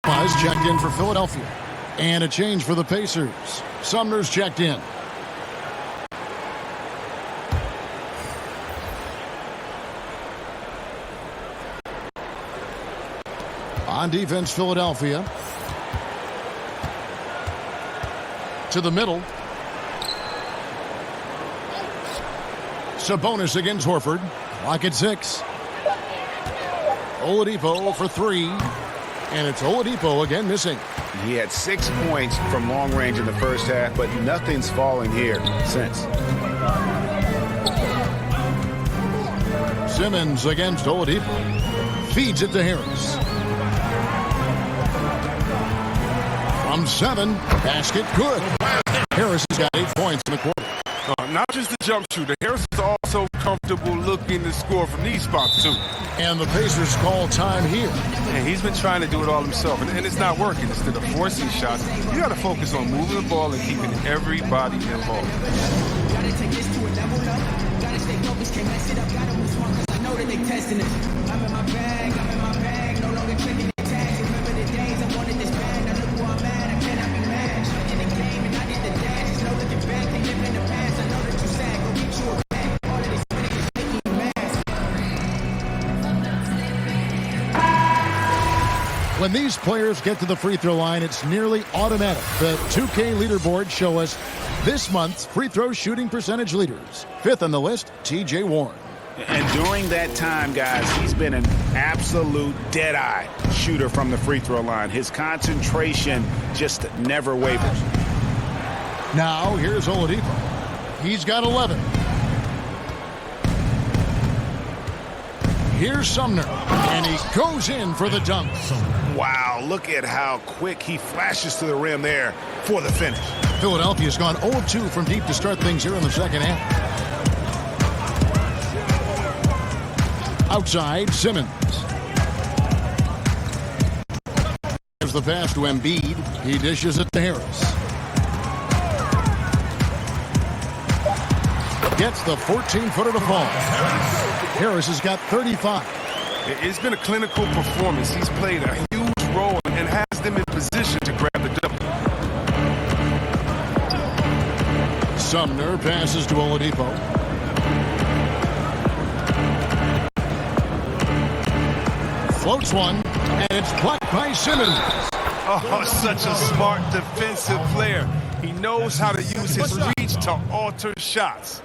Buzz checked in for Philadelphia. And a change for the Pacers. Sumner's checked in. On defense, Philadelphia. To the middle. Sabonis against Horford. Clock at 6. Oladipo for 3. And it's Oladipo again missing. He had 6 points from long range in the first half, but nothing's falling here since. Simmons against Oladipo. Feeds it to Harris. From 7, basket good. Harris has got 8 points in the quarter. Not just the jump shooter. Harris is also comfortable looking to score from these spots, too. And the Pacers call time here. And he's been trying to do it all himself, and it's not working. Instead of forcing shots, you got to focus on moving the ball and keeping everybody involved. Gotta take this to a level up. Gotta stay focused, can't mess it up. Gotta move smart, cause I know that they testing it. I'm in my bag, no longer checking the tags. Remember the days I wanted this bag. Now look who I'm at, I cannot be mad. In the game and I did the dash. There's no looking back, can't live in the past. I know that you sad, go get you a bag. All of this money is making you mad. When these players get to the free throw line, it's nearly automatic. The 2K leaderboards show us this month's free throw shooting percentage leaders. 5th on the list, T.J. Warren. And during that time, guys, he's been an absolute dead-eye shooter from the free throw line. His concentration just never wavers. Now, here's Oladipo. He's got 11. Here's Sumner, and he goes in for the dunk. Wow, look at how quick he flashes to the rim there for the finish. Philadelphia's gone 0-2 from deep to start things here in the second half. Outside, Simmons. There's the pass to Embiid. He dishes it to Harris. Gets the 14-footer to fall. Harris has got 35. It's been a clinical performance. He's played a huge role and has them in position to grab the double. Sumner passes to Oladipo. Floats one, and it's blocked by Simmons. Oh, such a smart defensive player. He knows how to use his reach to alter shots.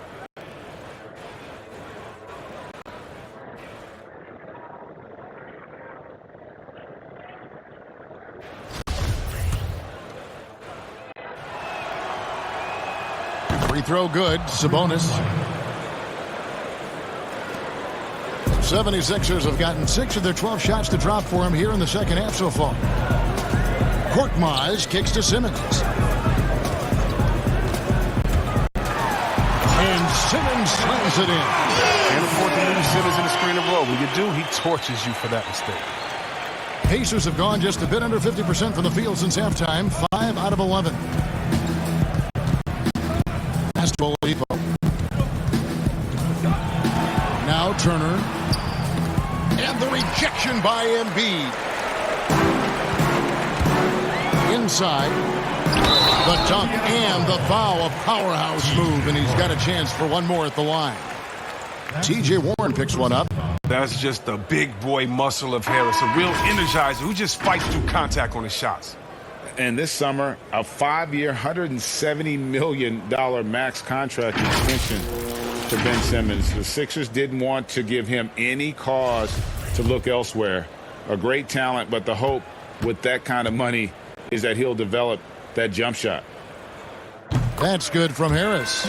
Free throw good, Sabonis. 76ers have gotten 6 of their 12 shots to drop for him here in the second half so far. Korkmaz kicks to Simmons. And Simmons slams it in. Can't afford to lose Simmons in the screen and roll. When you do, he torches you for that mistake. Pacers have gone just a bit under 50% from the field since halftime. 5 out of 11. That's Oladipo. Now Turner. And the rejection by Embiid. Inside. The dunk and the foul. A powerhouse move. And he's got a chance for one more at the line. T.J. Warren picks one up. That's just the big boy muscle of Harris. A real energizer who just fights through contact on his shots. And this summer, a 5-year, $170 million max contract extension to Ben Simmons. The Sixers didn't want to give him any cause to look elsewhere. A great talent, but the hope with that kind of money is that he'll develop that jump shot. That's good from Harris.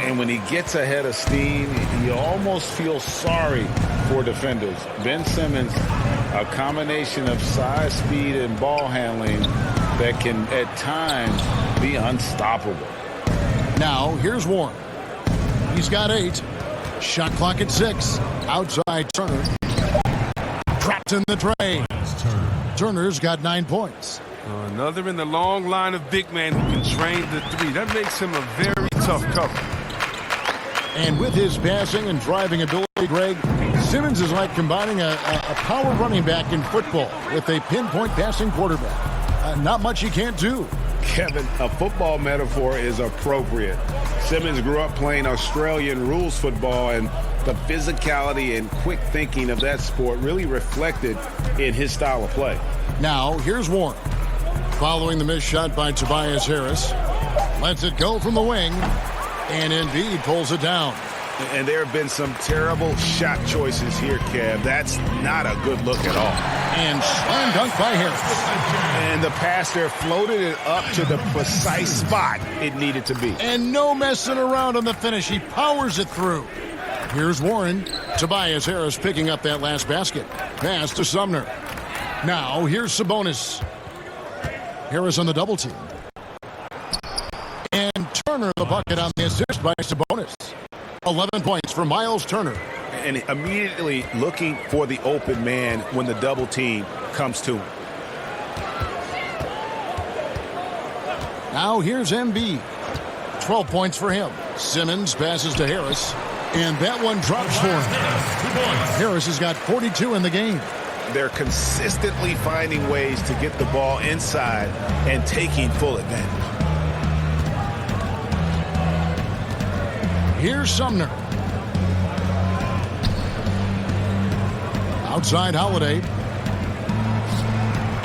And when he gets ahead of steam, you almost feel sorry for defenders. Ben Simmons, a combination of size, speed, and ball handling that can, at times, be unstoppable. Now, here's Warren. He's got 8. Shot clock at 6. Outside Turner. Trapped in the tray. Turner's got 9 points. Another in the long line of big men who can drain the three. That makes him a very tough cover. And with his passing and driving ability, Greg, Simmons is like combining a power running back in football with a pinpoint passing quarterback. Not much he can't do. Kevin, a football metaphor is appropriate. Simmons grew up playing Australian rules football, and the physicality and quick thinking of that sport really reflected in his style of play. Now, here's Warren. Following the missed shot by Tobias Harris. Lets it go from the wing. And Embiid pulls it down. And there have been some terrible shot choices here, Kev. That's not a good look at all. And slam dunk by Harris. And the pass there floated it up to the precise spot it needed to be. And no messing around on the finish. He powers it through. Here's Warren. Tobias Harris picking up that last basket. Pass to Sumner. Now here's Sabonis. Harris on the double team. And Turner the bucket on the assist by Sabonis. 11 points for Miles Turner. And immediately looking for the open man when the double team comes to him. Now here's Embiid. 12 points for him. Simmons passes to Harris. And that one drops for him. Harris has got 42 in the game. They're consistently finding ways to get the ball inside and taking full advantage. Here's Sumner. Outside Holiday.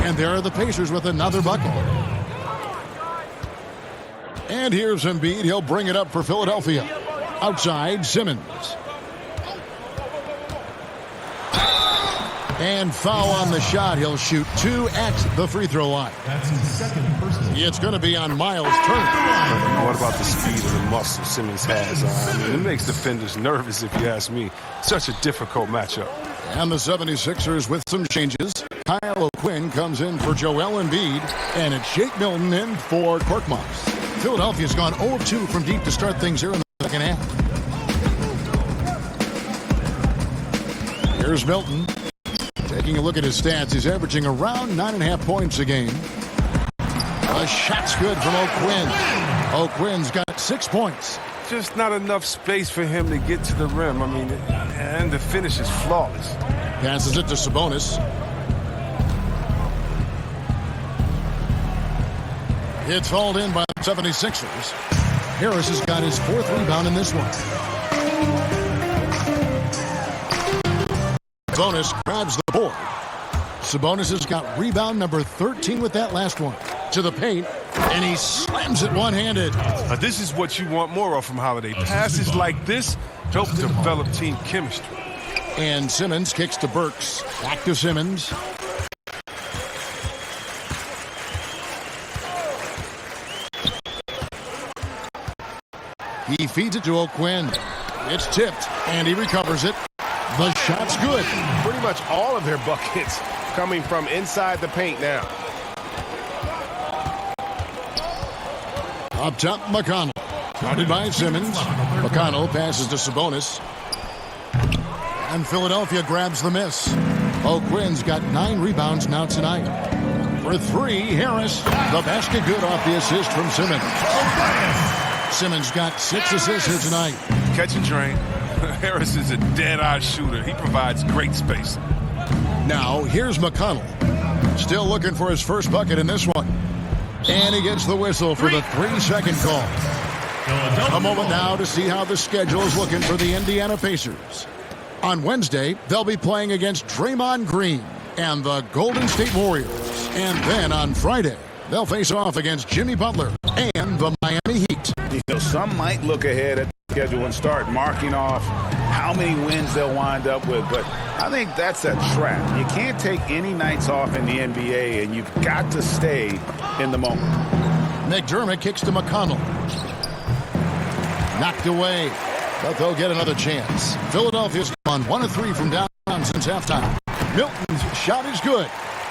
And there are the Pacers with another bucket. And here's Embiid. He'll bring it up for Philadelphia. Outside Simmons. And foul on the shot. He'll shoot 2 at the free throw line. That's his second personal. It's going to be on Miles Turner. What about the speed and the muscle Simmons has? It makes defenders nervous, if you ask me. Such a difficult matchup. And the 76ers with some changes. Kyle O'Quinn comes in for Joel Embiid. And it's Shake Milton in for Korkmaz. Philadelphia's gone 0-2 from deep to start things here in the second half. Here's Milton. Taking a look at his stats, he's averaging around 9.5 points a game. A shot's good from O'Quinn. O'Quinn's got 6 points. Just not enough space for him to get to the rim. And the finish is flawless. Passes it to Sabonis. It's hauled in by the 76ers. Harris has got his 4th rebound in this one. Sabonis grabs the board. Sabonis has got rebound number 13 with that last one. To the paint, and he slams it one-handed. This is what you want more of from Holiday. Passes like this help develop team chemistry. And Simmons kicks to Burks. Back to Simmons. He feeds it to O'Quinn. It's tipped, and he recovers it. The shot's good. Pretty much all of their buckets coming from inside the paint now. Up top, McConnell. Guarded by Simmons. McConnell passes to Sabonis. And Philadelphia grabs the miss. O'Quinn's got 9 rebounds now tonight. For 3, Harris. The basket good off the assist from Simmons. Simmons got 6 assists here tonight. Catch and drain. Harris is a dead-eye shooter. He provides great space. Now, here's McConnell. Still looking for his first bucket in this one. And he gets the whistle for the 3-second call. A moment now to see how the schedule is looking for the Indiana Pacers. On Wednesday, they'll be playing against Draymond Green and the Golden State Warriors. And then on Friday, they'll face off against Jimmy Butler and the Miami Heat. Some might look ahead at the schedule and start marking off how many wins they'll wind up with, but I think that's a trap. You can't take any nights off in the NBA, and you've got to stay in the moment. McDermott kicks to McConnell. Knocked away, but they'll get another chance. Philadelphia's gone 1 of 3 from downtown since halftime. Milton's shot is good.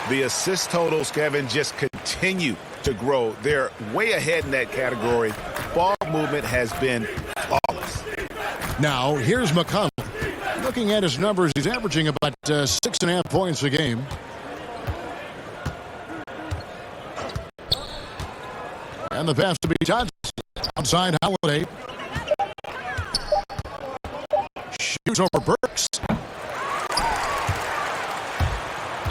The assist totals, Kevin, just continue to grow. They're way ahead in that category. Ball movement has been flawless. Now, here's McConnell. Looking at his numbers, he's averaging about 6.5 points a game. And the pass to be Johnson. Outside Holiday. Shoots over Burks.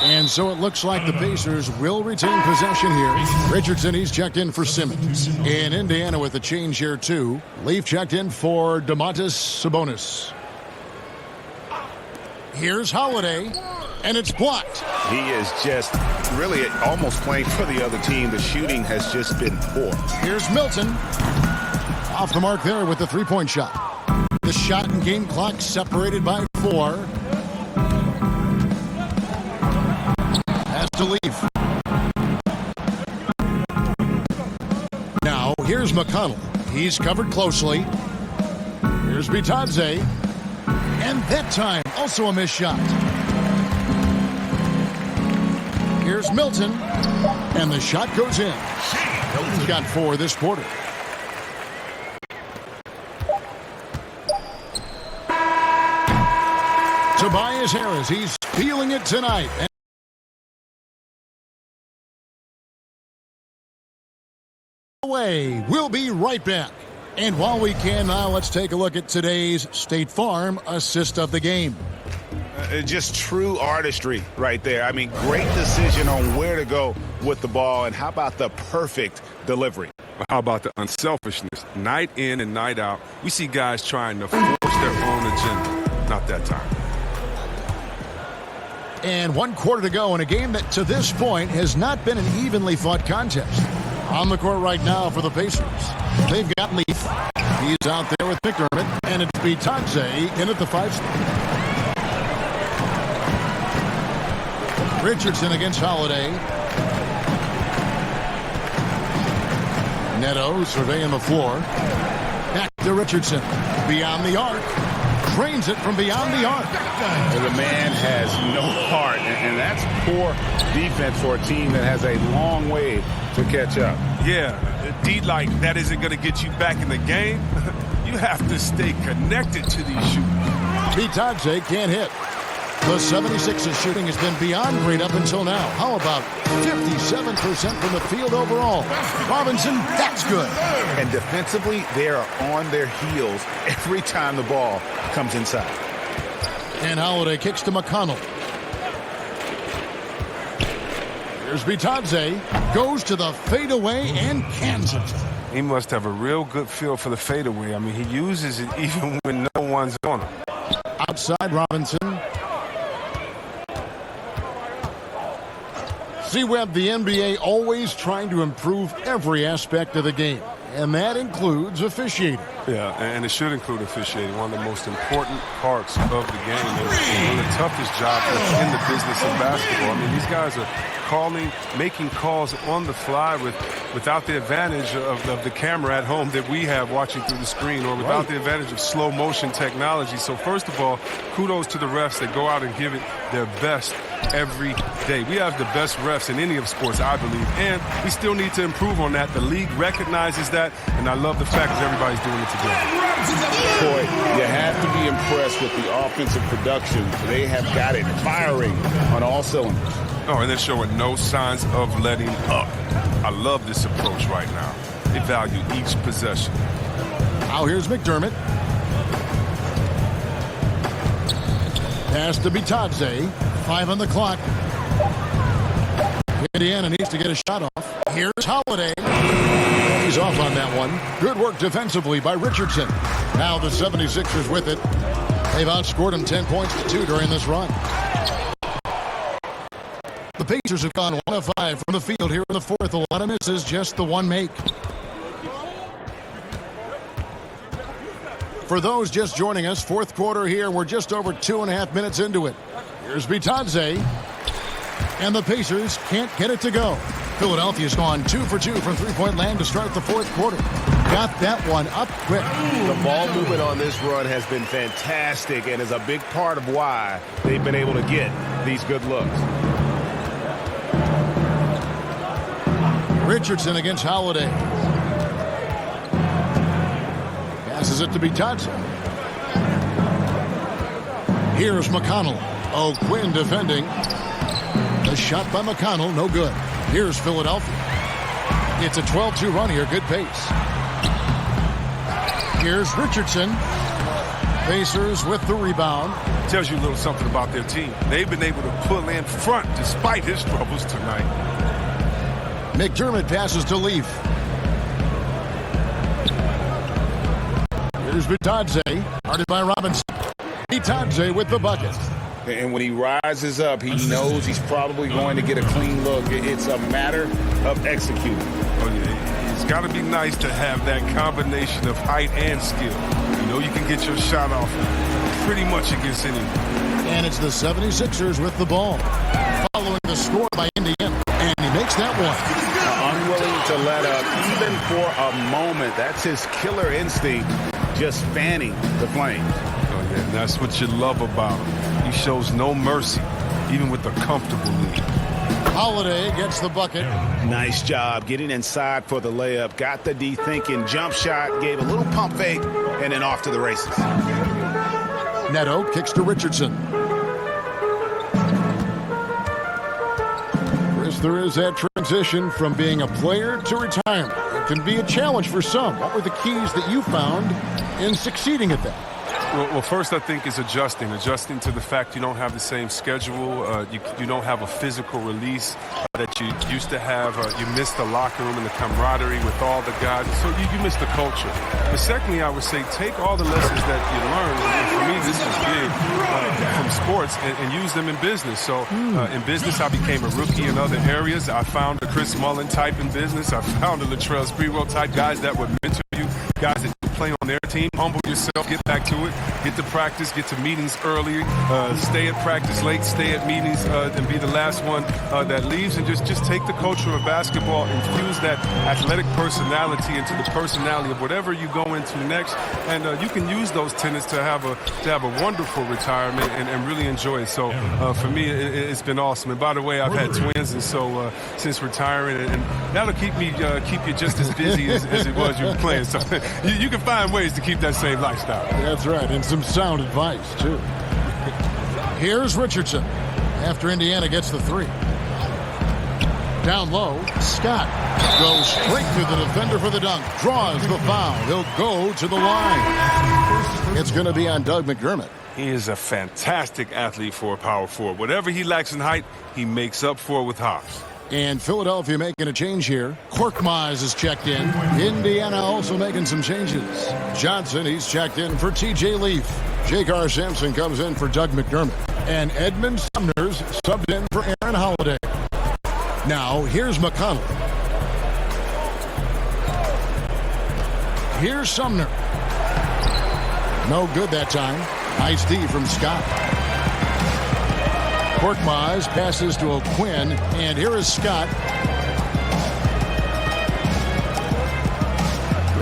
And so it looks like the Pacers will retain possession here. Richardson, he's checked in for Simmons. In Indiana with a change here, too. Leaf checked in for Domantas Sabonis. Here's Holiday, and it's blocked. He is just really almost playing for the other team. The shooting has just been poor. Here's Milton. Off the mark there with the three-point shot. The shot and game clock separated by 4. Has to leave. Now, here's McConnell. He's covered closely. Here's Bitadze. And that time, also a missed shot. Here's Milton. And the shot goes in. Milton's got 4 this quarter. Tobias Harris, he's feeling it tonight. Away. We'll be right back. And while we can now, let's take a look at today's State Farm assist of the game. Just true artistry right there. I mean, great decision on where to go with the ball. And how about the perfect delivery? How about the unselfishness? Night in and night out, we see guys trying to force their own agenda. Not that time. And 1 quarter to go in a game that to this point has not been an evenly fought contest. On the court right now for the Pacers. They've got Leaf. He's out there with McDermott. And it's Bitadze in at the 5 spot. Richardson against Holiday. Neto surveying the floor. Back to Richardson. Beyond the arc. Drains it from beyond the arc. The man has no heart, and that's poor defense for a team that has a long way to catch up. Yeah, D like that isn't going to get you back in the game. You have to stay connected to these shooters. Bitadze can't hit. The 76ers shooting has been beyond great up until now. How about 57% from the field overall? Robinson, that's good. And defensively, they are on their heels every time the ball comes inside. And Holiday kicks to McConnell. Here's Bitadze. Goes to the fadeaway and cans it. He must have a real good feel for the fadeaway. I mean, he uses it even when no one's on him. Outside Robinson. See, Webb, the NBA always trying to improve every aspect of the game, and that includes officiating. Yeah, and it should include officiating, one of the most important parts of the game. And one of the toughest jobs in the business of basketball. I mean, these guys are making calls on the fly without the advantage of the camera at home that we have watching through the screen, or without the advantage of slow motion technology. So first of all, kudos to the refs that go out and give it their best every day. We have the best refs in any of sports, I believe, and we still need to improve on that. The league recognizes that, and I love the fact that everybody's doing it together. Boy, you have to be impressed with the offensive production. They have got it firing on all cylinders. Oh, and they're showing no signs of letting up. I love this approach right now. They value each possession. Now here's McDermott. Pass to Bitadze. 5 on the clock. Indiana needs to get a shot off. Here's Holiday. He's off on that one. Good work defensively by Richardson. Now the 76ers with it. They've outscored them 10 points to 2 during this run. The Pacers have gone 1 of 5 from the field here in the fourth. A lot of misses, just the one make. For those just joining us, fourth quarter here. We're just over 2.5 minutes into it. Here's Bitadze. And the Pacers can't get it to go. Philadelphia's gone 2 for 2 from three-point land to start the fourth quarter. Got that one up quick. The ball movement on this run has been fantastic and is a big part of why they've been able to get these good looks. Richardson against Holiday. Passes it to Bitadze. Here's McConnell. Oh, Quinn defending. A shot by McConnell, no good. Here's Philadelphia. It's a 12-2 run here, good pace. Here's Richardson. Pacers with the rebound. Tells you a little something about their team. They've been able to pull in front despite his troubles tonight. McDermott passes to Leaf. Here's Vitadze, guarded by Robinson. Vitadze with the bucket. And when he rises up, he knows he's probably going to get a clean look. It's a matter of executing. Oh, yeah. It's got to be nice to have that combination of height and skill. You know you can get your shot off pretty much against anyone. And it's the 76ers with the ball. Following the score by Indiana. And he makes that one. Unwilling to let up, even for a moment. That's his killer instinct, just fanning the flames. Oh, yeah, and that's what you love about him. He shows no mercy, even with a comfortable lead. Holiday gets the bucket. Nice job getting inside for the layup. Got the D thinking. Jump shot, gave a little pump fake, and then off to the races. Neto kicks to Richardson. Chris, there is that transition from being a player to retirement. It can be a challenge for some. What were the keys that you found in succeeding at that? Well, first I think is adjusting to the fact you don't have the same schedule. You don't have a physical release that you used to have. You miss the locker room and the camaraderie with all the guys. So you miss the culture. But secondly, I would say take all the lessons that you learned. And for me, this is big from sports and use them in business. So in business, I became a rookie in other areas. I found a Chris Mullin type in business. I found a Latrell Sprewell type, guys that would mentor you, guys that play on their team. Humble yourself, get back to it, get to practice, get to meetings early, stay at practice late, stay at meetings, and be the last one that leaves, and just take the culture of basketball, infuse that athletic personality into the personality of whatever you go into next, and you can use those tenets to have a wonderful retirement and really enjoy it. So for me, it's been awesome. And by the way, I've had twins, and so since retiring, and that'll keep you just as busy as it was you were playing. So you can find ways to keep that same lifestyle. That's right, and some sound advice, too. Here's Richardson after Indiana gets the three. Down low, Scott goes straight through the defender for the dunk. Draws the foul. He'll go to the line. It's going to be on Doug McDermott. He is a fantastic athlete for a power forward. Whatever he lacks in height, he makes up for it with hops. And Philadelphia making a change here. Korkmaz is checked in. Indiana also making some changes. Johnson, he's checked in for TJ Leaf. J.K. Sampson comes in for Doug McDermott. And Edmund Sumner's subbed in for Aaron Holiday. Now, here's McConnell. Here's Sumner. No good that time. Nice D from Scott. Korkmaz passes to O'Quinn, and here is Scott.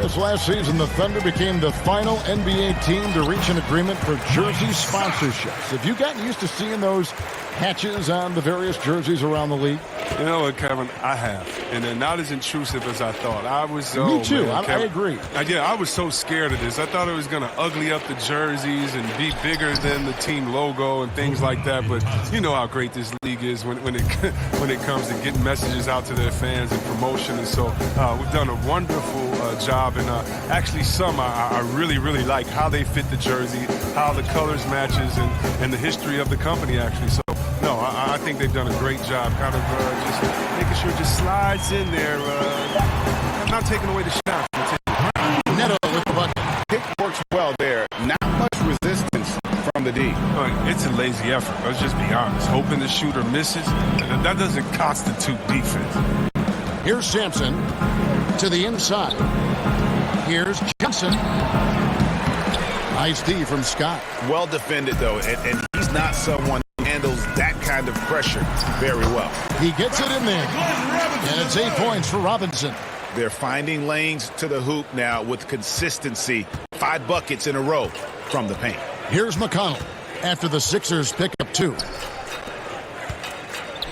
This last season, the Thunder became the final NBA team to reach an agreement for jersey sponsorships. Have you gotten used to seeing those patches on the various jerseys around the league? You know what, Kevin? I have. And they're not as intrusive as I thought. I was Me too. Man, I agree. I was so scared of this. I thought it was going to ugly up the jerseys and be bigger than the team logo and things like that. But you know how great this league is when it comes to getting messages out to their fans and promotion. And so we've done a wonderful job. And actually some I really, really like how they fit the jersey, how the colors matches, and the history of the company, actually. So, no, I think they've done a great job kind of just making sure it just slides in there. I'm not taking away the shot. Neto with the bucket. Pick works well there. Not much resistance from the D. It's a lazy effort. Let's just be honest. Hoping the shooter misses, that doesn't constitute defense. Here's Sampson to the inside. Here's Johnson. Nice D from Scott. Well defended, though, and he's not someone who handles that kind of pressure very well. He gets it in there, and it's 8 points for Robinson. They're finding lanes to the hoop now with consistency. 5 buckets in a row from the paint. Here's McConnell after the Sixers pick up 2.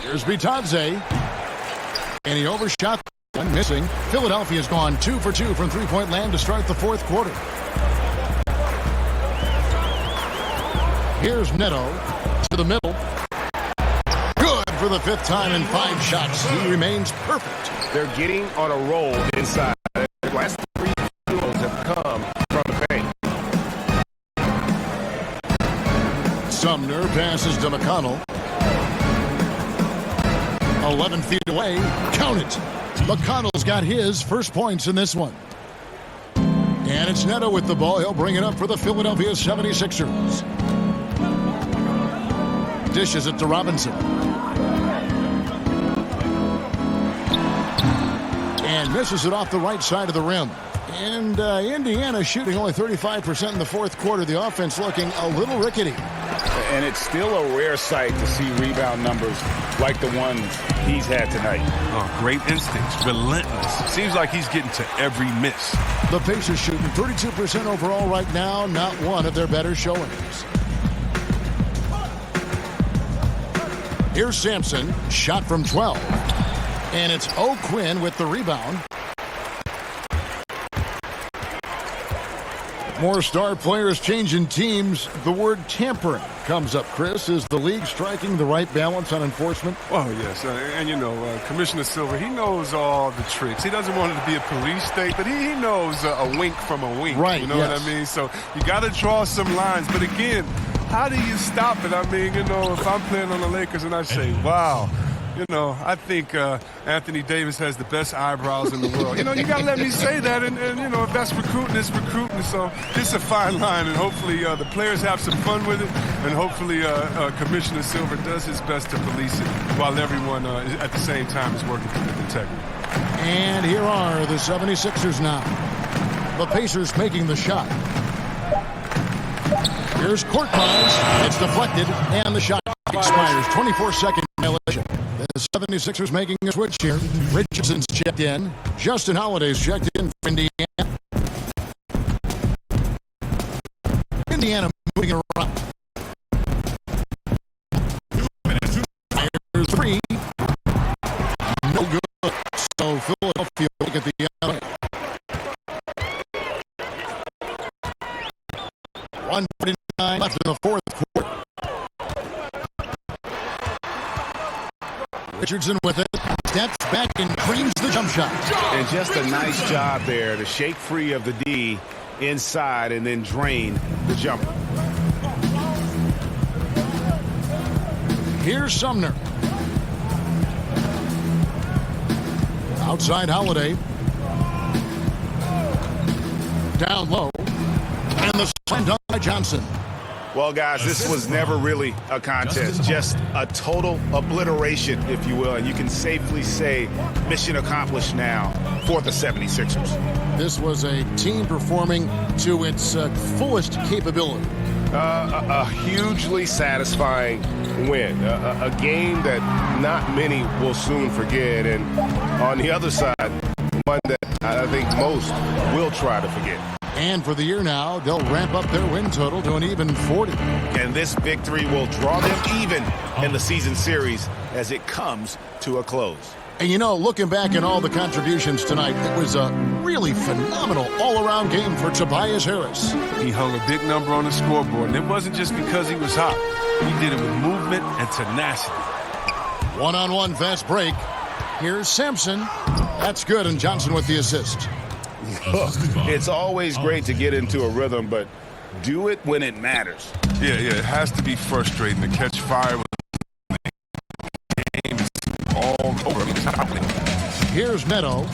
Here's Vitadze, and he overshot. Missing. Philadelphia's gone 2 for 2 from three-point land to start the fourth quarter. Here's Neto to the middle. Good for the 5th time in 5 shots. He remains perfect. They're getting on a roll inside. The last 3 goals have come from the paint. Sumner passes to McConnell. 11 feet away. Count it. McConnell's got his first points in this one. And it's Neto with the ball. He'll bring it up for the Philadelphia 76ers. Dishes it to Robinson. And misses it off the right side of the rim. And Indiana shooting only 35% in the 4th quarter. The offense looking a little rickety. And it's still a rare sight to see rebound numbers like the ones he's had tonight. Oh, great instincts, relentless. Seems like he's getting to every miss. The Pacers shooting 32% overall right now, not one of their better showings. Here's Sampson, shot from 12. And it's O'Quinn with the rebound. More star players changing teams. The word tampering comes up, Chris. Is the league striking the right balance on enforcement? Oh, yes. And, you know, Commissioner Silver, he knows all the tricks. He doesn't want it to be a police state, but he knows a wink from a wink. Right, you know yes. what I mean? So you got to draw some lines. But, again, how do you stop it? I mean, you know, if I'm playing on the Lakers and I say, wow, you know, I think Anthony Davis has the best eyebrows in the world. You know, you got to let me say that. And, you know, if that's recruiting, it's recruiting. So it's a fine line. And hopefully the players have some fun with it. And hopefully Commissioner Silver does his best to police it while everyone at the same time is working with integrity. And here are the 76ers now. The Pacers making the shot. Here's Korkmaz. It's deflected. And the shot expires. 24-second violation. The 76ers making a switch here. Richardson's checked in. Justin Holiday's checked in for Indiana. Indiana moving it around. Here's 3. No good. So Philadelphia look at the other. 1:49 left in the 4th quarter. Richardson with it, steps back and creams the jump shot. And just a nice job there to shake free of the D inside and then drain the jumper. Here's Sumner. Outside Holiday. Down low. And the slam dunk by Johnson. Well, guys, this was never really a contest, just a total obliteration, if you will. And you can safely say mission accomplished now for the 76ers. This was a team performing to its fullest capability. A hugely satisfying win. A game that not many will soon forget. And on the other side, one that I think most will try to forget. And for the year now, they'll ramp up their win total to an even 40. And this victory will draw them even in the season series as it comes to a close. And you know, looking back at all the contributions tonight, it was a really phenomenal all-around game for Tobias Harris. He hung a big number on the scoreboard, and it wasn't just because he was hot. He did it with movement and tenacity. One-on-one fast break. Here's Sampson. That's good, and Johnson with the assist. Look, it's always great to get into a rhythm, but do it when it matters. Yeah, it has to be frustrating to catch fire with the game is all over. Here's Neto.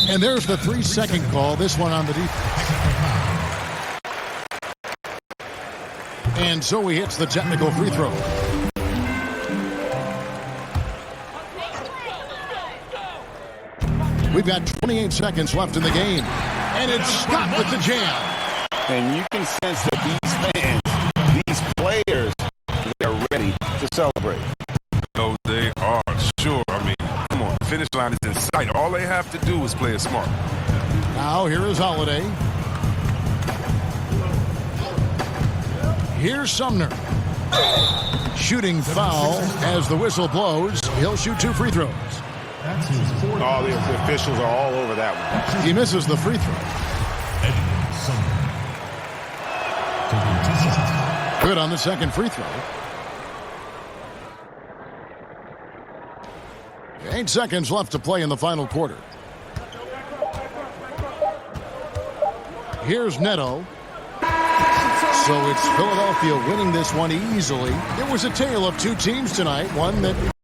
And there's the 3-second call, this one on the defense. And so he hits the technical free throw. We've got 28 seconds left in the game. And it's stopped with the jam. And you can sense that these fans, these players, they're ready to celebrate. No, they are, sure. I mean, come on, the finish line is in sight. All they have to do is play it smart. Now here is Holiday. Here's Sumner. Shooting foul as the whistle blows. He'll shoot 2 free throws. All the officials are all over that one. He misses the free throw. Good on the second free throw. 8 seconds left to play in the final quarter. Here's Neto. So it's Philadelphia winning this one easily. It was a tale of two teams tonight, one that